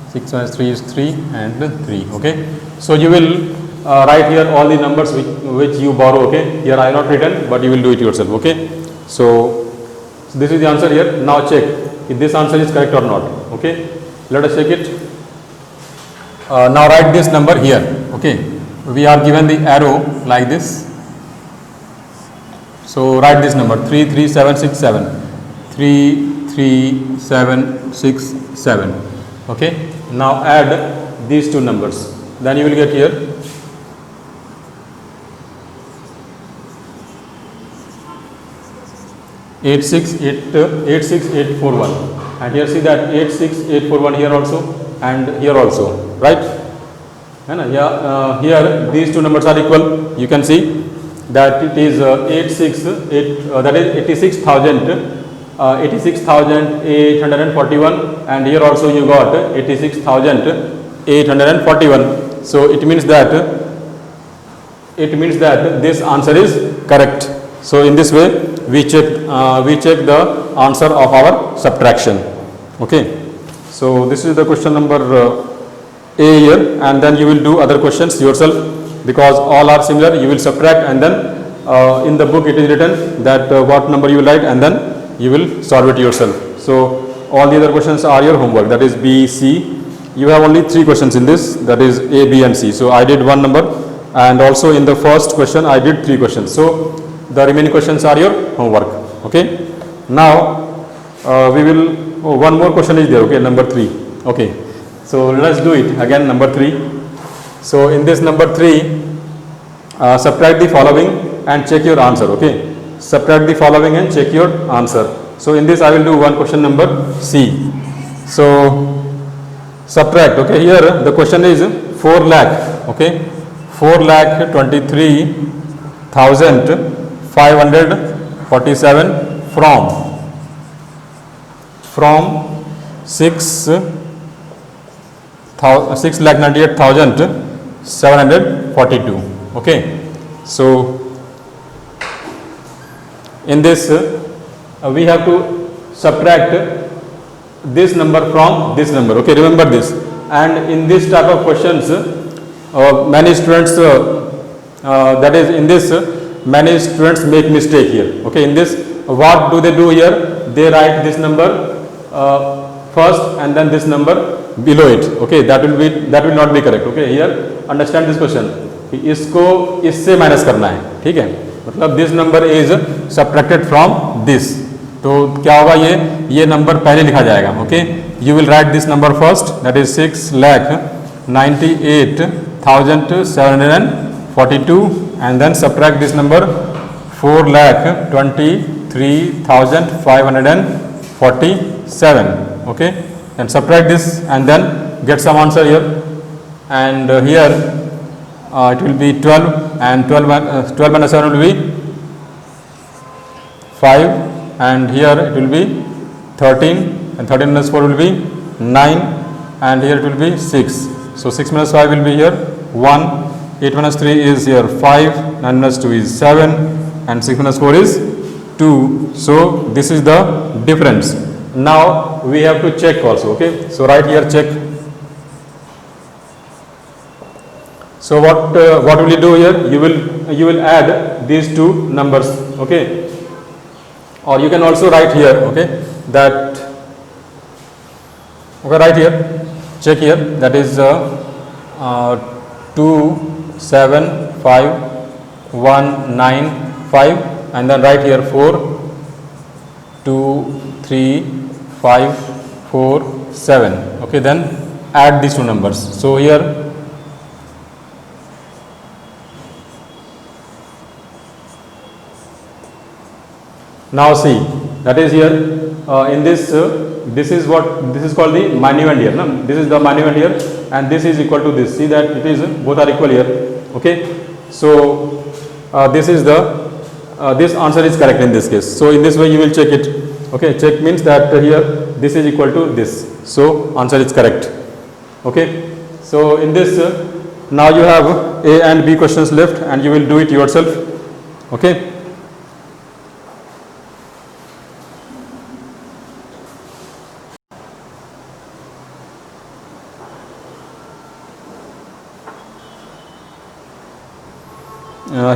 6 minus 3 is 3 and 3. Okay, so you will write here all the numbers which you borrow. Okay, here I have not written, but you will do it yourself. Okay, so this is the answer here. Now check if this answer is correct or not. Okay, let us check it. Now write this number here. Okay, we are given the arrow like this. So write this number 33767, 33767. Okay, now add these two numbers, then you will get here 86841, and here see that 86841 here also and here also, right? And here these two numbers are equal. You can see that it is 86,841, and here also you got 86,841. So it means that this answer is correct. So in this way we check the answer of our subtraction. Okay, so this is the question number A here, and then you will do other questions yourself, because all are similar. You will subtract, and then in the book it is written that what number you will write, and then you will solve it yourself. So all the other questions are your homework, that is B, C. You have only 3 questions in this, that is A, B and C. So I did 1 number, and also in the first question I did 3 questions. So the remaining questions are your homework. Okay, now we will, one more question is there. Okay, number 3. Okay, so let's do it again, number 3. So in this number 3, subtract the following and check your answer. Okay, subtract the following and check your answer. So in this I will do one question number C. So subtract. Okay, here the question is 4 lakh. Okay, 4,23,547 from 6,98,742. Okay, so in this we have to subtract this number from this number. Okay, remember this. And in this type of questions, many students that is in this many students make mistake here. Okay, in this what do they do here? They write this number first and then this number below it. Okay, that will not be correct. Okay, here understand this question, इसको इससे minus करना है. ठीक है, मतलब this number is subtracted from this. तो क्या होगा, ये नंबर पहले लिखा जाएगा. Okay, you will write this number first, that is 6,98,742, and then subtract this number 4,23,547. Okay, and subtract this and then get some answer here. And here it will be 12, and 12 minus 7 will be 5, and here it will be 13, and 13 minus 4 will be 9, and here it will be 6. So 6 minus 5 will be here 1, 8 minus 3 is here 5, 9 minus 2 is 7, and 6 minus 4 is 2. So this is the difference. Now we have to check also. Okay, so right here check. So what will you do here? You will add these two numbers. Okay, or you can also write here. Okay, that right here, check here, that is 275,195, and then write here 4, 2, 3, 5, 4, 7. Okay, then add these two numbers. So here now see, that is here in this this is called the minuend here. No? This is the minuend here, and this is equal to this. See that it is both are equal here. Okay, so this is the this answer is correct in this case. So in this way you will check it. Okay, check means that here this is equal to this. So answer is correct. Okay, so in this now you have A and B questions left, and you will do it yourself. Okay.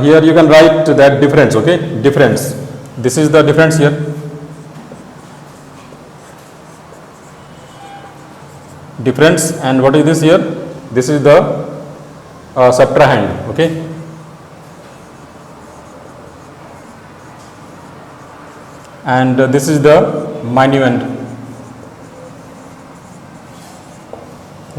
Here you can write that difference. Okay, difference. This is the difference here. Difference, and what is this here? This is the subtrahend. Okay, and this is the minuend.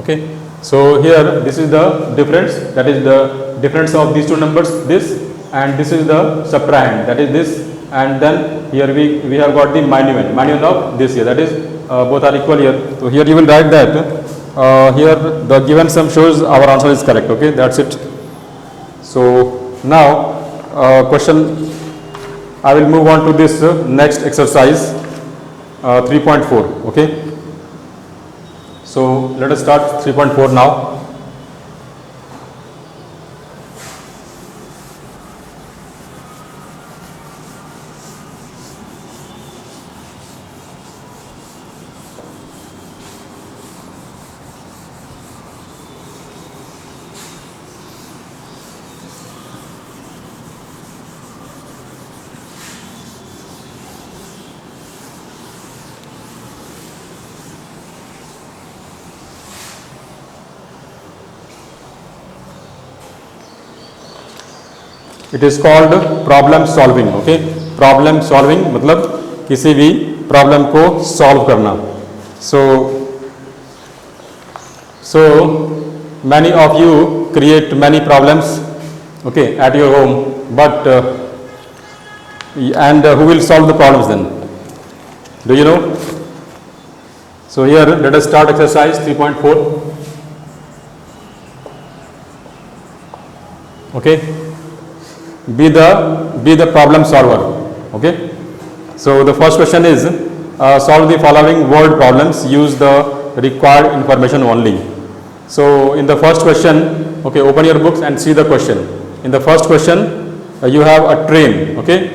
Okay, so here this is the difference, that is the difference of these two numbers, this, and this is the subtrahend, that is this, and then here we have got the minuend of this here, that is both are equal here. So here you will write that here the given sum shows our answer is correct. Okay, that's it. So now question, I will move on to this next exercise 3.4. okay, so let us start 3.4 now. It is called problem solving. Okay, problem solving मतलब किसी भी problem को solve करना. So many of you create many problems okay at your home, but and who will solve the problems then? Do you know? So here let us start exercise 3.4. okay, be the problem solver. Okay, so the first question is solve the following word problems, use the required information only. So in the first question, okay, open your books and see the question. In the first question you have a train. Okay,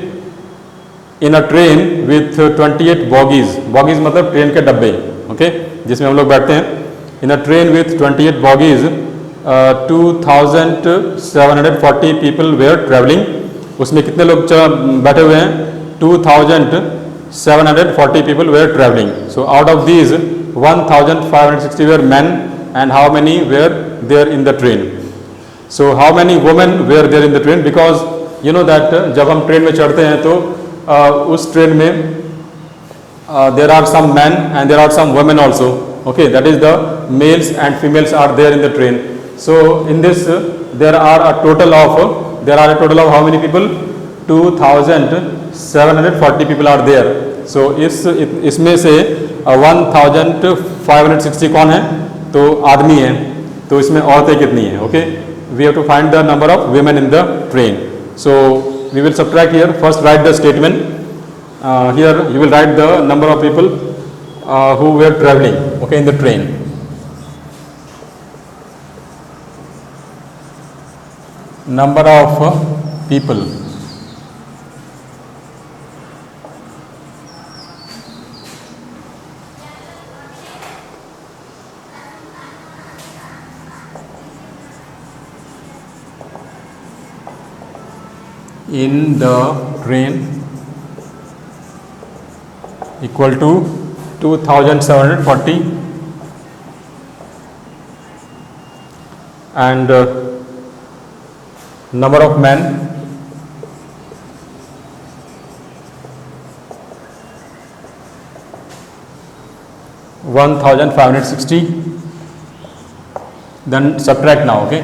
in a train with 28 bogies, bogies मतलब train के डब्बे. okay, जिसमें हम लोग बैठते हैं. in a train with 28 bogies 2740 people were traveling. उसमें कितने लोग बैठे हुए हैं? 2740 people were traveling. So out of these 1560 were men, and how many were there in the train? So how many women were there in the train? Because you know that जब हम train में चढ़ते हैं तो उस train में there are some men and there are some women also. Okay, that is the males and females are there in the train. So in this there are a total of how many people? 2740 people are there. So इसमें से 1560 कौन है? तो आदमी है. तो इसमें औरतें कितनी हैं? Okay, we have to find the number of women in the train. So we will subtract here. First write the statement. Here you will write the number of people who were traveling, okay, in the train. Number of people in the train equal to 2740, and number of men (1560). Then subtract now. Okay,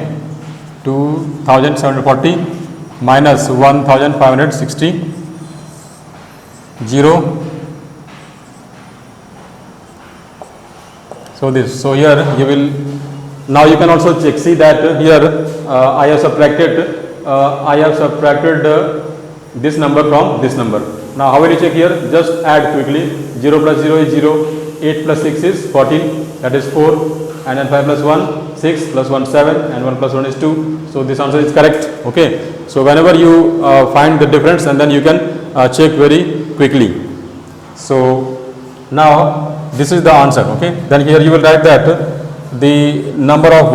2740 minus 1560, 0. So this. So here you will, now you can also check. See that here I have subtracted this number from this number. Now how will you check here? Just add quickly. 0 plus 0 is 0. 8 plus 6 is 14. That is 4. And then 5 plus 1, 6 plus 1, 7, and 1 plus 1 is 2. So this answer is correct. Okay. So whenever you find the difference, and then you can check very quickly. So now this is the answer. Okay, then here you will write that the number of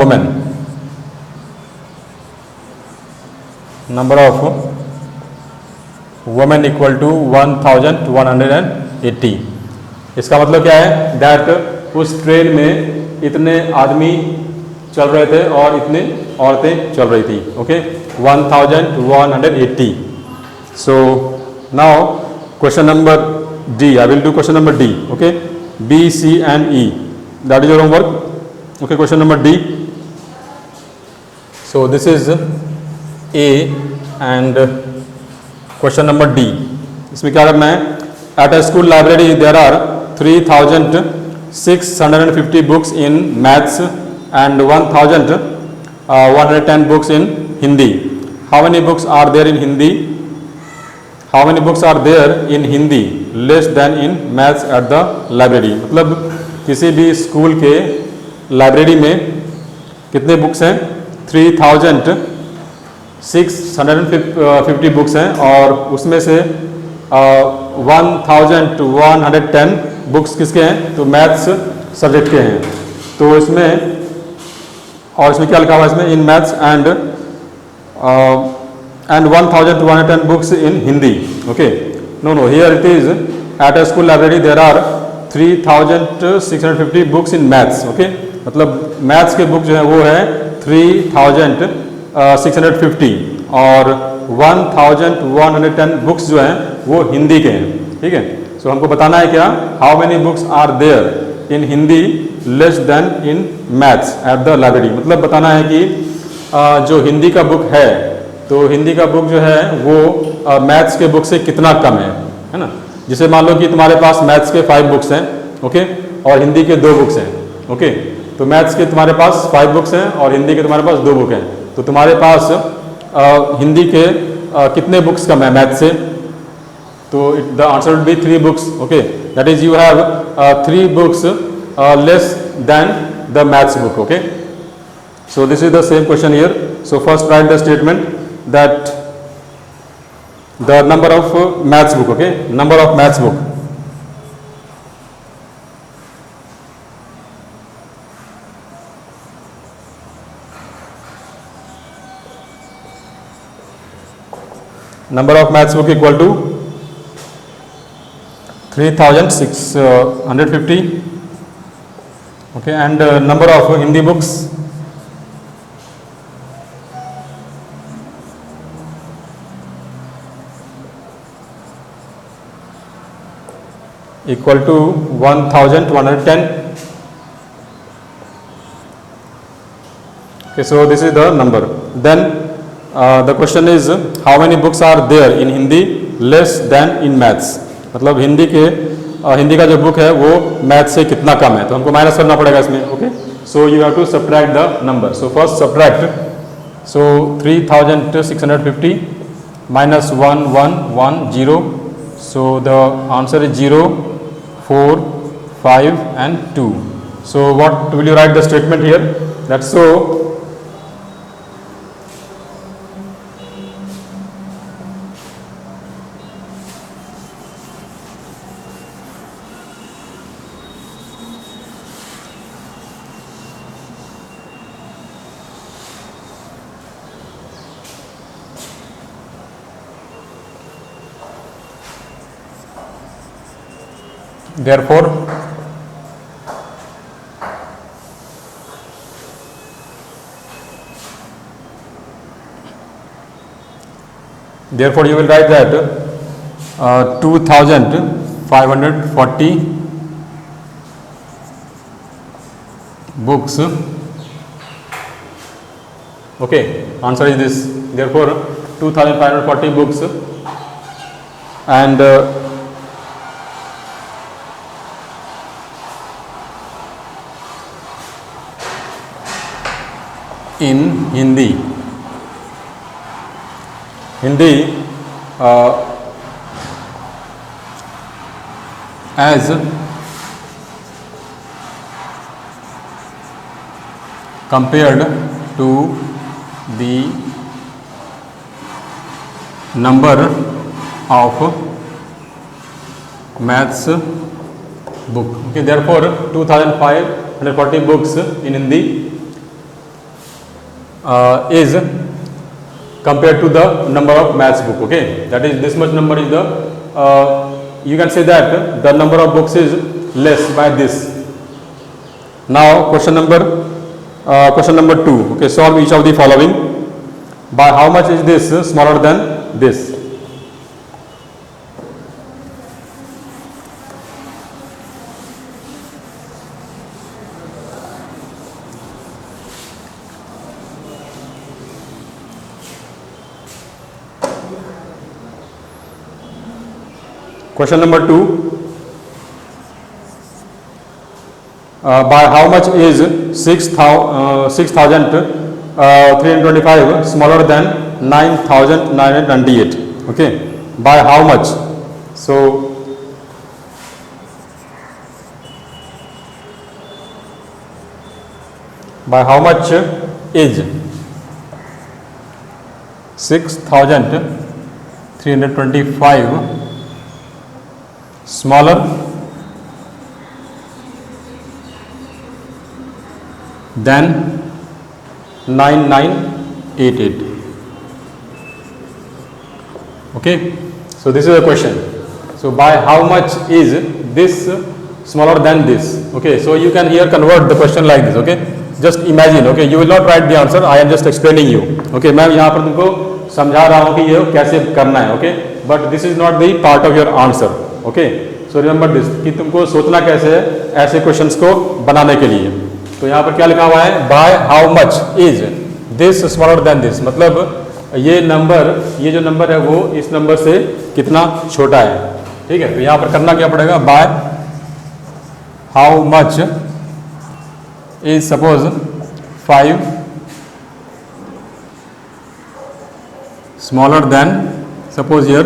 women equal to 1180. इसका मतलब क्या है? That उस train में इतने आदमी चल रहे थे और इतने औरतें चल रही थी. Okay, 1180. So now question number D. I will do question number D. Okay, B, C and E. That is your homework. Okay, question number D. So this is A and question number D. इसमें क्या करना है? At a school library there are 3,650 books in maths and 1,110 books in Hindi. How many books are there in Hindi? How many books are there in Hindi less than in maths at the library? मतलब किसी भी school के library में कितने books हैं? 3,650 books हैं और उसमें से 1,110 बुक्स किसके हैं? तो मैथ्स सब्जेक्ट के हैं. तो इसमें क्या लिखा हुआ है इसमें? In maths and 1,210 books in Hindi. Okay, no, here it is at a school library there are 3,650 books in maths. Okay, मतलब मैथ्स के बुक जो है वो है 3,650 और 1,110 बुक्स जो हैं वो हिंदी के हैं. ठीक है, सो हमको बताना है क्या? How many books are there in Hindi less than in maths at the library. मतलब बताना है कि जो हिंदी का बुक है तो हिंदी का बुक जो है वो मैथ्स के बुक से कितना कम है ना. जिसे मान लो कि तुम्हारे पास मैथ्स के 5 बुक्स हैं. ओके, और हिंदी के 2 बुक्स हैं. ओके, तो मैथ्स के तुम्हारे पास 5 बुक्स हैं और हिंदी के तुम्हारे पास 2 बुक हैं. तो तुम्हारे पास हिंदी के कितने बुक्स कम है मैथ्स से? तो the answer would be 3 books. Okay, that is you have 3 books less than the maths book. Okay, so this is the same question here. So first write the statement that the number of maths book. Okay, number of maths book. Number of maths book equal to 3,650. Okay, and number of Hindi books equal to 1,110. Okay, so this is the number. Then the question is how many books are there in Hindi less than in maths. मतलब हिंदी का जो book है वो maths से कितना कम है. तो हमको माइनस करना पड़ेगा इसमें. Okay, so you have to subtract the number. So first subtract. So 3,650 minus 1,110. So the answer is 0, 4, 5 and 2. So what will you write the statement here? That's so therefore you will write that 2,540 books. Okay, answer is this. Therefore 2,540 books and in Hindi as compared to the number of maths book. Okay, therefore 2,540 books in Hindi is compared to the number of maths book. Okay, that is this much number is the you can say that the number of books is less by this. Now question number 2. Okay, solve each of the following. By how much is this smaller than this? Question number 2. By how much is 6,325 smaller than 9,998? Okay, by how much? So by how much is 6,325 smaller than 9988? Okay, so this is a question. So by how much is this smaller than this? Okay, so you can here convert the question like this. Okay, just imagine. Okay, you will not write the answer, I am just explaining you. Okay, मैं यहाँ पर तुमको समझा रहा हूँ कि ये कैसे करना है. Okay, but this is not the part of your answer. Okay, so remember this कि तुमको सोचना कैसे है ऐसे क्वेश्चंस को बनाने के लिए. तो यहाँ पर क्या लिखा हुआ है, by how much is this smaller than this, मतलब ये नंबर, ये जो नंबर है वो इस नंबर से कितना छोटा है. ठीक है, तो यहाँ पर करना क्या पड़ेगा, by how much is suppose 5 smaller than suppose here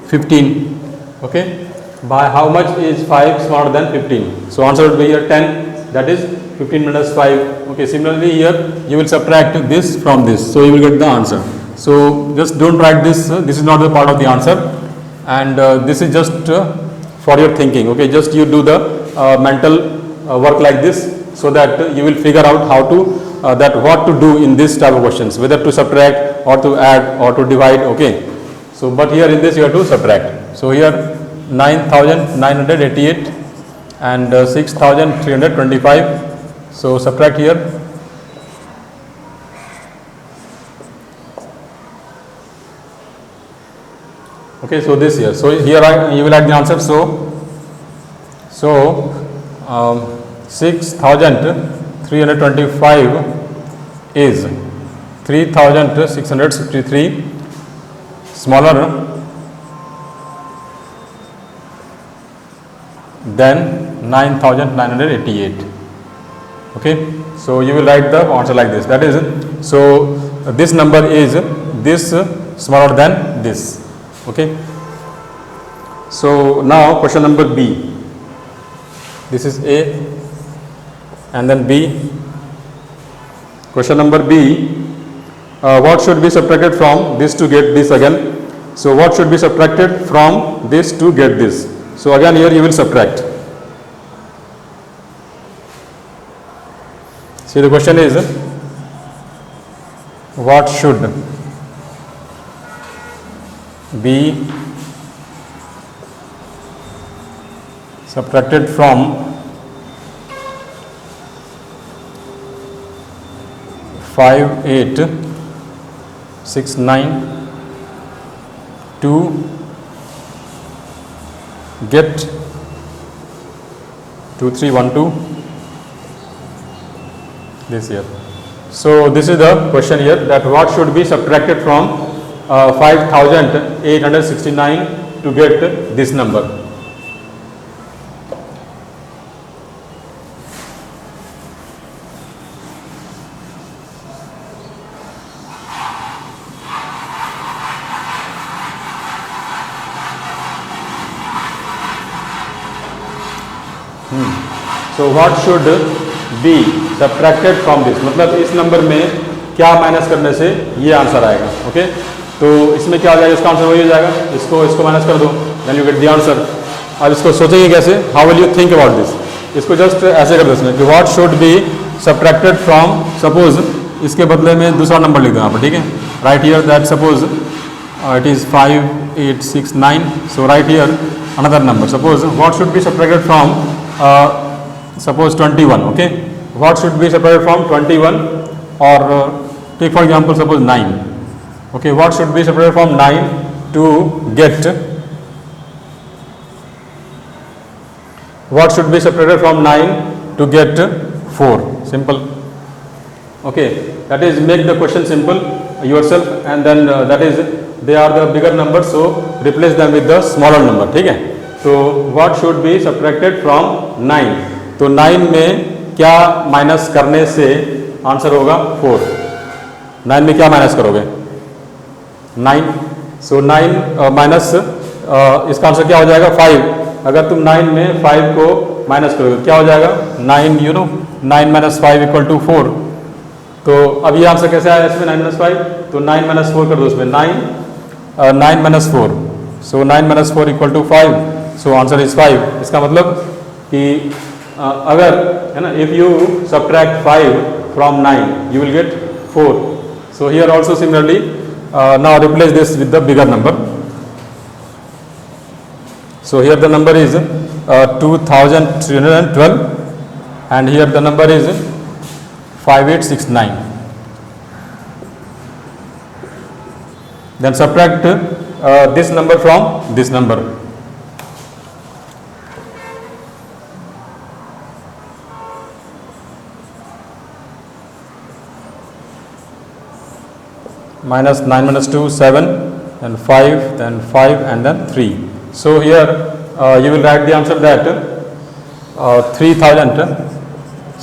15. Okay, by how much is 5 smaller than 15? So answer would be here 10, that is 15 minus 5. Okay, similarly here you will subtract this from this, so you will get the answer. So just don't write this, this is not the part of the answer, and this is just for your thinking. Okay, just you do the mental work like this, so that you will figure out how to that what to do in this type of questions, whether to subtract or to add or to divide. Okay, so but here in this you have to subtract. So here 9,988 and 6,325. So subtract here. Okay, so this here. So here you will add the answer. So 6,325 is 3,663 smaller than 9,988. Okay, so you will write the answer like this. That is, so this number is this smaller than this. Okay, so now question number B. This is A and then B. Question number B, what should be subtracted from this to get this again? So what should be subtracted from this to get this? So again here you will subtract. See, the question is, what should be subtracted from 5869 to get 2312 this year. So this is the question here, that what should be subtracted from 5869 to get this number. So what should be subtracted from this, मतलब इस number में क्या minus करने से ये answer आएगा. Okay, तो इसमें क्या आ जाएगा, इसका आंसर वही हो जाएगा. इसको माइनस कर दो, then you get the answer. अब इसको सोचेंगे कैसे, how will you think about this. इसको जस्ट ऐसे कर दो इसमें कि what should be subtracted from, suppose इसके बदले में दूसरा नंबर लिख दो यहाँ पर. ठीक है, right here that suppose it is 5869. So right here another number. Suppose what should be subtracted from suppose 21. Okay, what should be separated from 21, or take for example suppose 9. Okay, what should be separated from 9 to get, what should be separated from 9 to get 4? Simple. Okay, that is, make the question simple yourself, and then that is, they are the bigger numbers, so replace them with the smaller number. ठीक है. तो what should be subtracted from 9, तो 9 में क्या minus करने से answer होगा 4। 9 में क्या माइनस करोगे 9, सो 9 माइनस इसका आंसर क्या हो जाएगा 5। अगर तुम 9 में 5 को माइनस करोगे क्या हो जाएगा 9, 9 माइनस 5 इक्वल टू 4। तो अब ये आंसर कैसे आया इसमें 9 माइनस 5, तो 9 माइनस 4 कर दो उसमें 9 minus 4, so 9 minus 4 equal to 5, so answer is 5। इसका मतलब कि अगर है ना if you subtract 5 from 9 you will get 4। So here also similarly now replace this with the bigger number. So here the number is 2312 and here the number is 5869. Then subtract this number from this number. Minus 9 minus 2, 7, then 5, then 5 and then 3. So here you will write the answer that 3000,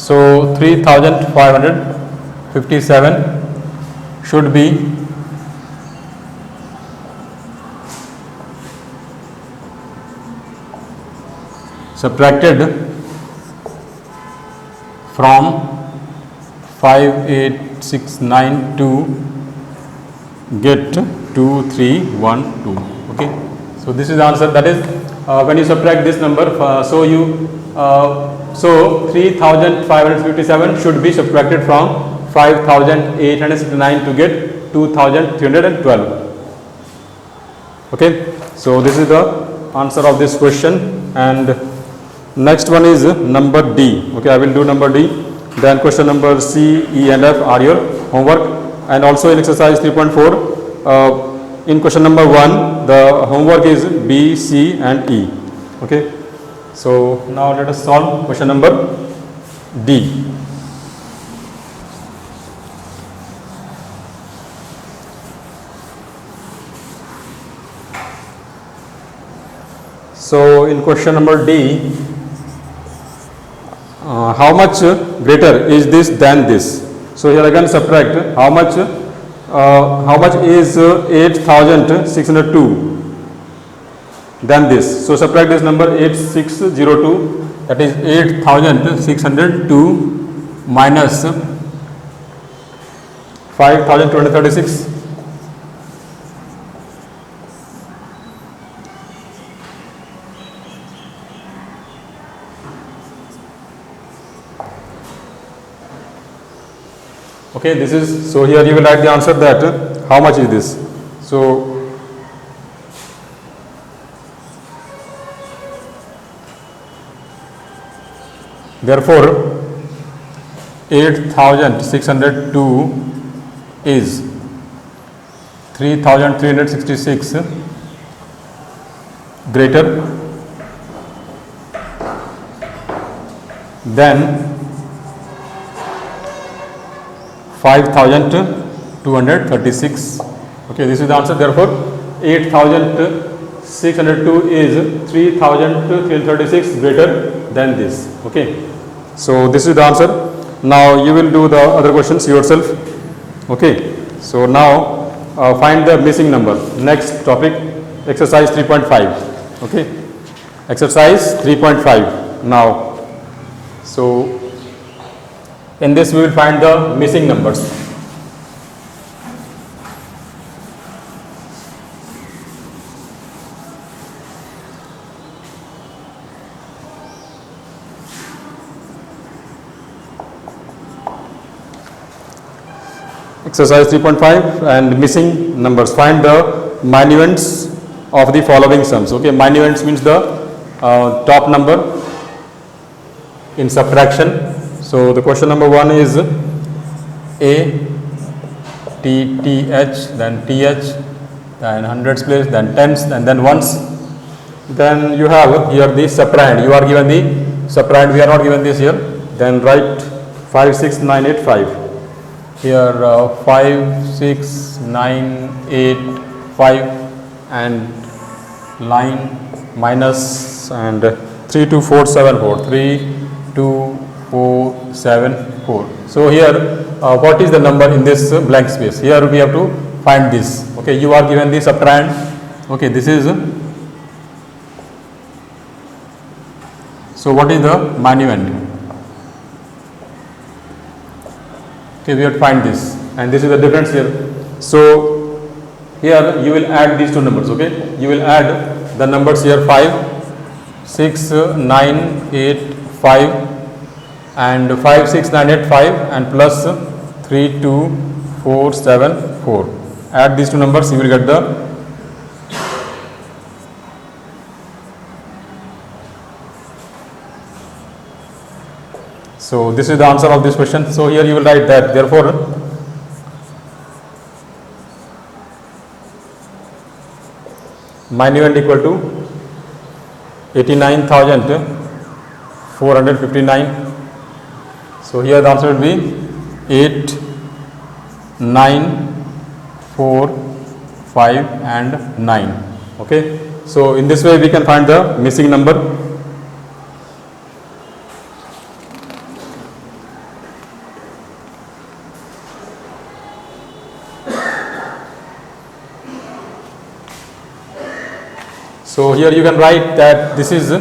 so 3557 should be subtracted from 5869 to get 2312. Okay. So this is the answer, that is when you subtract this number, so 3557 should be subtracted from 5869 to get 2312. Okay, so this is the answer of this question. And next one is number D. Okay, I will do number D. Then question number C, E and F are your homework. And also in exercise 3.4 in question number 1 the homework is B, C and E. Okay, so now let us solve question number D. So in question number D, how much greater is this than this? So here again subtract how much is 8602 than this. So subtract this number 8602, that is 8602 minus 5236. Okay, this is, so here you will write the answer that how much is this. So therefore 8602 is 3366 greater than 5236. Okay, this is the answer. Therefore 8602 is 3336 greater than this. Okay, so this is the answer. Now you will do the other questions yourself. Okay, so now find the missing number. Next topic, exercise 3.5. Okay, exercise 3.5 now. So in this we will find the missing numbers. Exercise 3.5 and missing numbers. Find the minuends of the following sums. Okay, minuends means the top number in subtraction. So the question number 1 is A, T, TH, then TH, then hundreds place, then tens, and then ones. Then you have here the subtrahend. You are given the subtrahend. We are not given this here. Then write 5, 6, 9, 8, 5. Here 5, 6, 9, 8, 5 and line minus and 32474, 32474. So here what is the number in this blank space? Here we have to find this. Okay, you are given the subtrahend. Okay, this is, so what is the minuend? Okay, we have to find this, and this is the difference here. So here you will add these two numbers. Okay, you will add the numbers here 5, 6, 9, 8, 5 and 5, 6, 9, 8, 5 and plus 3, 2, 4, 7, 4. Add these two numbers, you will get the so this is the answer of this question. So here you will write that therefore minuend equal to 89,459. So here the answer will be 8, 9, 4, 5 and 9. Okay. So in this way we can find the missing number. So here you can write that this is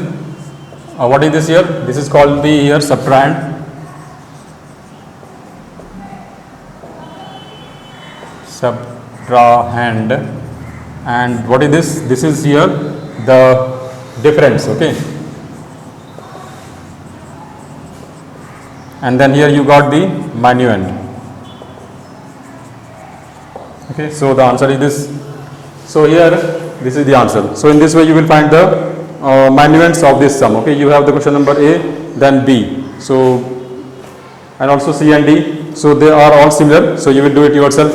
what is this here? This is called the here subtrahend. Subtrahend. And what is this? This is here the difference. Okay. And then here you got the minuend. Okay. So the answer is this. So here this is the answer. So in this way you will find the minuends of this sum. Okay, you have the question number A, then B. So and also C and D. So they are all similar. So you will do it yourself.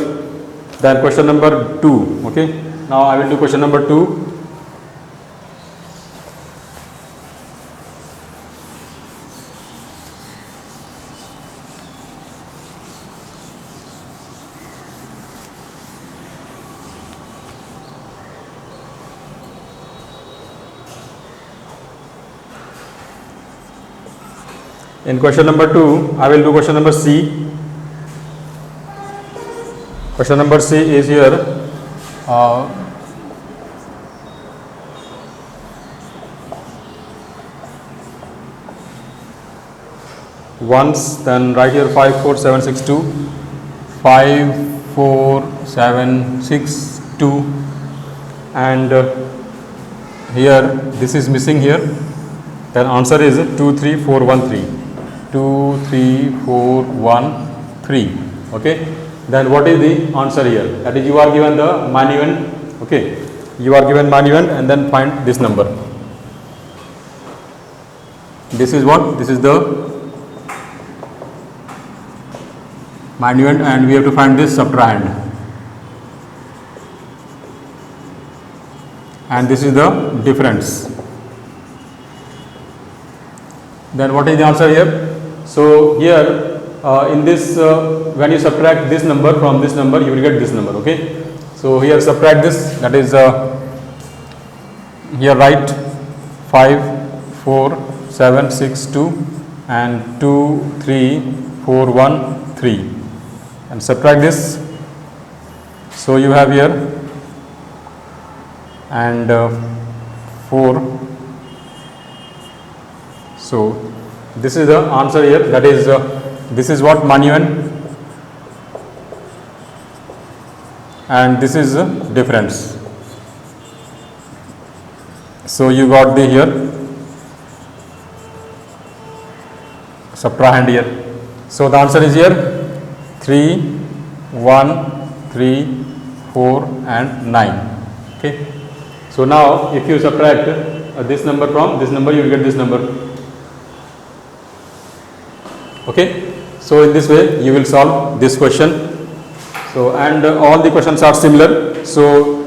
Then question number 2. Okay. Now I will do question number 2. In question number 2, I will do question number C. Question number C is here once, then write here 54762, 54762 and here this is missing here, then answer is 23413. 23413. Okay, then what is the answer here? That is, you are given the minuend. Okay, you are given minuend and then find this number. This is what? This is the minuend and we have to find this subtrahend. And this is the difference. Then what is the answer here? So here in this when you subtract this number from this number, you will get this number. Okay, so here subtract this, that is here write 54762 and 23413 and subtract this. So you have here and 4. So this is the answer here, that is this is what minuend and this is difference. So you got the here subtrahend here. So the answer is here 3, 1, 3, 4 and 9. Okay. So now if you subtract this number from this number, you will get this number. Okay. So in this way you will solve this question. So and all the questions are similar. So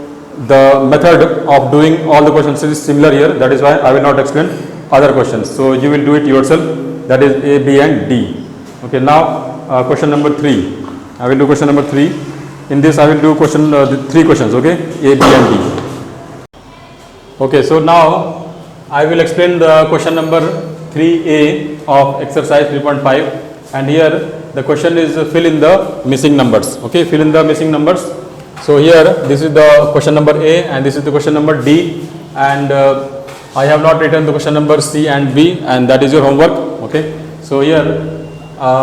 the method of doing all the questions is similar here. That is why I will not explain other questions. So you will do it yourself. That is A, B and D. Okay. Now question number 3. I will do question number 3. In this I will do question 3 questions. Okay. A, B and D. Okay, so now I will explain the question number 3A of exercise 3.5, and here the question is fill in the missing numbers. Okay, fill in the missing numbers. So here this is the question number A and this is the question number D, and I have not written the question number C and B, and that is your homework. Okay, so here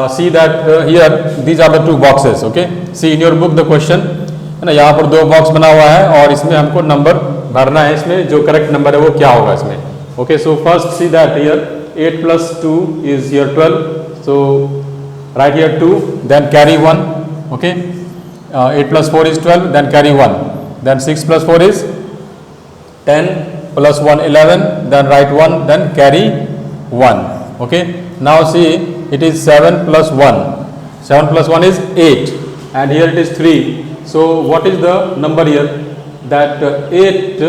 see that here these are the two boxes. Okay, see in your book the question है ना, यहाँ पर दो box बना हुआ है और इसमें हमको नंबर भरना है, इसमें जो करेक्ट नंबर है वो क्या होगा इसमें. Okay, so first see that here 8 plus 2 is here 12, so write here 2, then carry 1. Okay, 8 plus 4 is 12, then carry 1, then 6 plus 4 is 10, plus 1 11, then write 1, then carry 1. Okay, now see it is 7 plus 1, 7 plus 1 is 8, and here it is 3. So what is the number here? That 8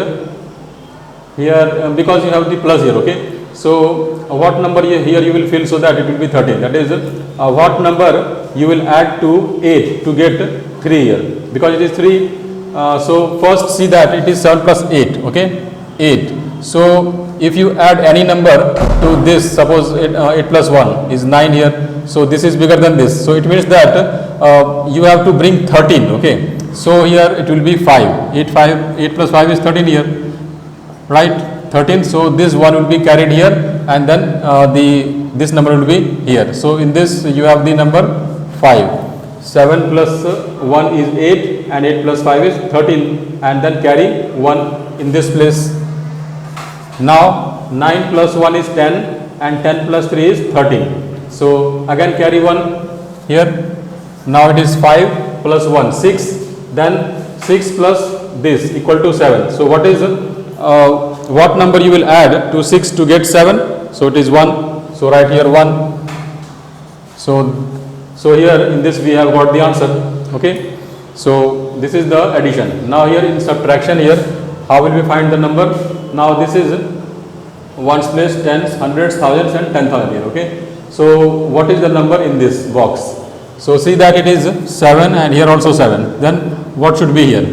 here, because you have the plus here. Okay, so what number here you will fill so that it will be 13. That is what number you will add to 8 to get 3 here, because it is 3. So first see that it is 7 plus 8. Okay, 8. So if you add any number to this, suppose 8 plus 1 is 9 here, so this is bigger than this, so it means that you have to bring 13. Okay, so here it will be 5. 8 plus 5 is 13 here, right? 13. So this one will be carried here, and then this number will be here. So in this you have the number 5. 7 plus 1 is 8, and 8 plus 5 is 13, and then carry 1 in this place. Now 9 plus 1 is 10, and 10 plus 3 is 13. So again carry 1 here. Now it is 5 plus 1 6, then 6 plus this equal to 7. So what is what number you will add to 6 to get 7? So it is 1. So write here 1. So here in this we have got the answer. Okay, so this is the addition. Now here in subtraction, here how will we find the number? Now this is ones place, tens, hundreds, thousands, and 10,000 here. Okay, so what is the number in this box? So see that it is 7, and here also 7. Then what should be here?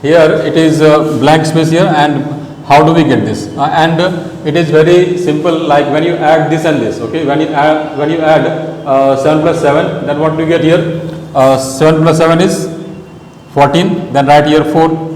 Here it is blank space here, and how do we get this? And it is very simple, like when you add this and this. Okay, when you add 7 plus 7, then what do you get here? 7 plus 7 is 14. Then write here 4.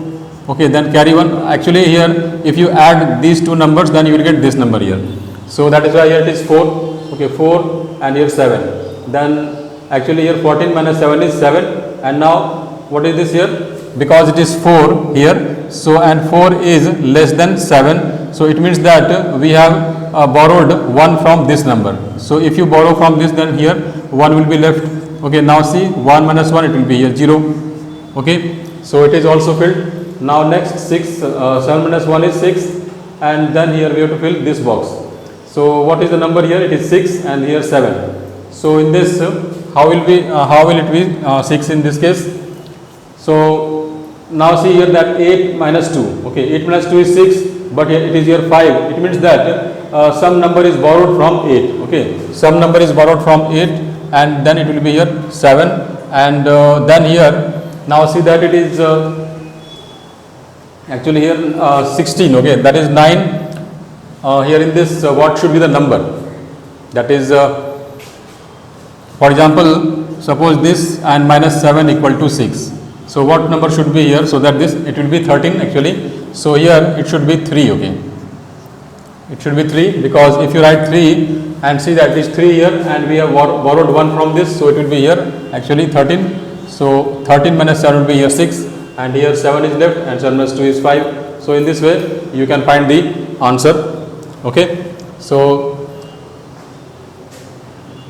Okay, then carry 1. Actually here if you add these two numbers, then you will get this number here. So that is why here it is 4. Okay, 4 and here 7. Then actually here 14 minus 7 is 7, and now what is this here? Because it is 4 here, so and 4 is less than 7, so it means that we have borrowed 1 from this number. So if you borrow from this, then here 1 will be left. Okay, now see 1 minus 1, it will be here 0. Okay, so it is also filled. Now next 6, 7 minus 1 is 6, and then here we have to fill this box. So what is the number here? It is 6, and here 7. So in this how will it be 6 in this case? So now see here that 8 minus 2. Okay, 8 minus 2 is 6, but here it is here 5. It means that some number is borrowed from 8. Okay, some number is borrowed from 8, and then it will be here 7, and then here now see that it is actually here 16. Okay, that is 9. Here in this what should be the number? That is for example, suppose this and minus 7 equal to 6. So what number should be here? So that this it will be 13 actually. So here it should be 3. Okay, it should be 3, because if you write 3 and see that it is 3 here, and we have borrowed 1 from this, so it will be here actually 13. So 13 minus 7 will be here 6, and here 7 is left, and 7 minus 2 is 5. So in this way you can find the answer. Okay, so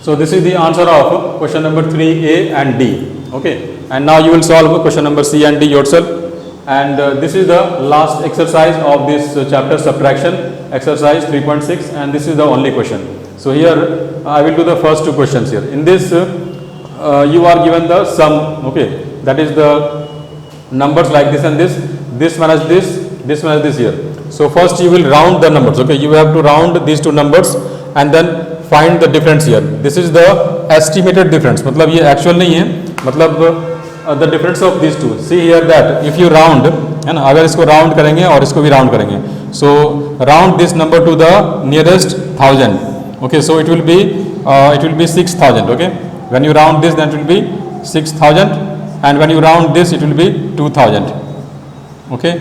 this is the answer of question number 3A and D. Okay, and now you will solve question number C and D yourself, and this is the last exercise of this chapter, subtraction exercise 3.6, and this is the only question. So here I will do the first two questions here. In this you are given the sum. Okay, that is the numbers like this and this minus this minus this here. So first you will round the numbers. Okay, you have to round these two numbers and then find the difference here. This is the estimated difference. मतलब ये actual नहीं है, मतलब the difference of this two. See here that if you round, है ना, अगर इसको round करेंगे और इसको भी राउंड करेंगे, सो round this number two the nearest 1000. Okay, so it will be 6000. Okay, when you round this, then it will be 6000, and when you round this, it will be 2000. Okay,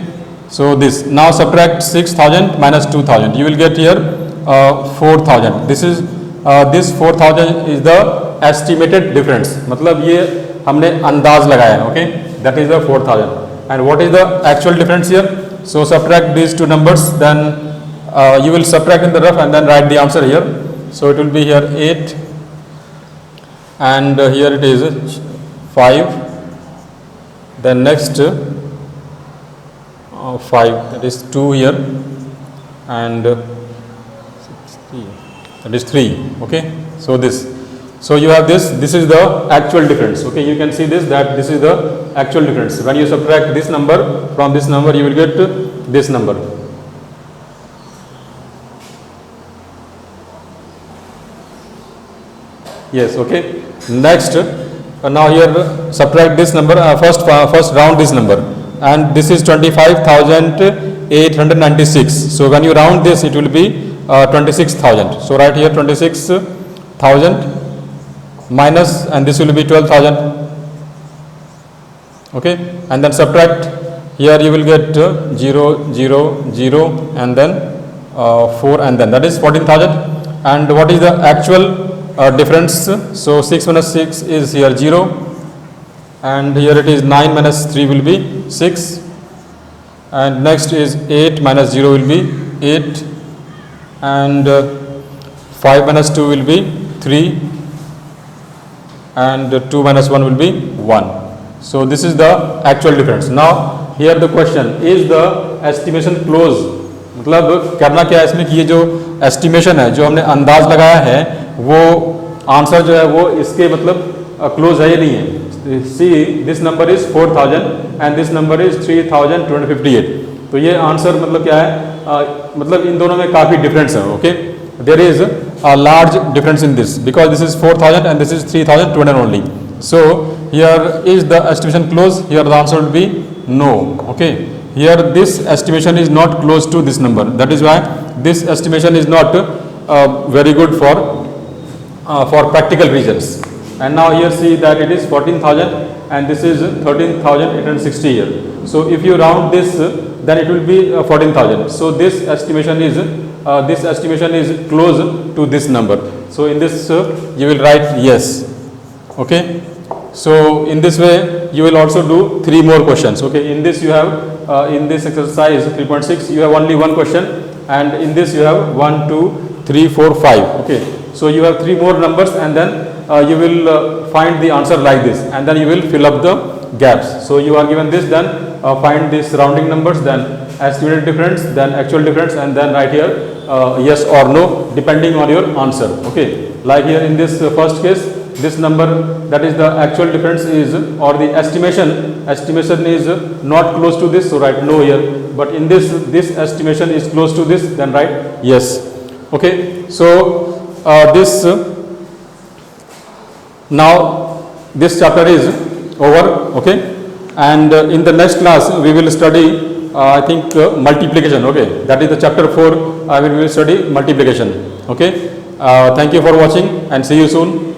so this, now subtract 6000 minus 2000, you will get here 4000. This 4000 is the estimated difference. मतलब ये हमने अंदाज लगाया है. Okay, that is the 4000. And what is the actual difference here? So subtract these two numbers, then you will subtract in the rough and then write the answer here. So it will be here 8, and here it is 5. Then next 5, that is 2 here, and 60, that is 3. Okay, so you have this is the actual difference. Okay, you can see that this is the actual difference. When you subtract this number from this number, you will get this number. Yes. Okay, next now here subtract this number, first round this number, and this is 25,896. So when you round this, it will be 26,000. So write here 26,000 minus, and this will be 12,000. Okay, and then subtract, here you will get 0 0 0 and then 4, and then that is 14,000. And what is the actual difference? So 6 minus 6 is here 0, and here it is 9 minus 3 will be 6, and next is 8 minus 0 will be 8, and 5 minus 2 will be 3, and 2 minus 1 will be 1. So this is the actual difference. Now here the question, is the estimation close? मतलब करना क्या है इसमें कि ये जो estimation है, जो हमने अंदाज लगाया है, वो आंसर जो है वो इसके मतलब क्लोज है या नहीं है. See this number is 4000 and this number is 3258. तो ये आंसर मतलब क्या है, मतलब इन दोनों में काफ़ी डिफरेंस है. Okay, there is a large difference in this because this is 4000 and this is 3200 only. So here is the estimation close? Here the answer will be no. Okay, here this estimation is not close to this number. That is why this estimation is not very good for practical reasons. And now here see that it is 14,000 and this is 13,860 here. So if you round this, then it will be 14,000. So this estimation is close to this number. So in this you will write yes. Okay, so in this way you will also do 3 more questions. Okay, in this you have in this exercise 3.6 you have only one question, and in this you have 1 2 3 4 5. Okay, so you have 3 more numbers, and then you will find the answer like this, and then you will fill up the gaps. So you are given this, then find these surrounding numbers, then estimated difference, then actual difference, and then write here yes or no depending on your answer. Okay, like here in this first case, this number, that is the actual difference is, or the estimation is not close to this, so write no here. But in this estimation is close to this, then write yes. Okay, so this now this chapter is over. Okay, and in the next class we will study I think multiplication. Okay, that is the chapter 4. We will study multiplication. Okay, thank you for watching and see you soon.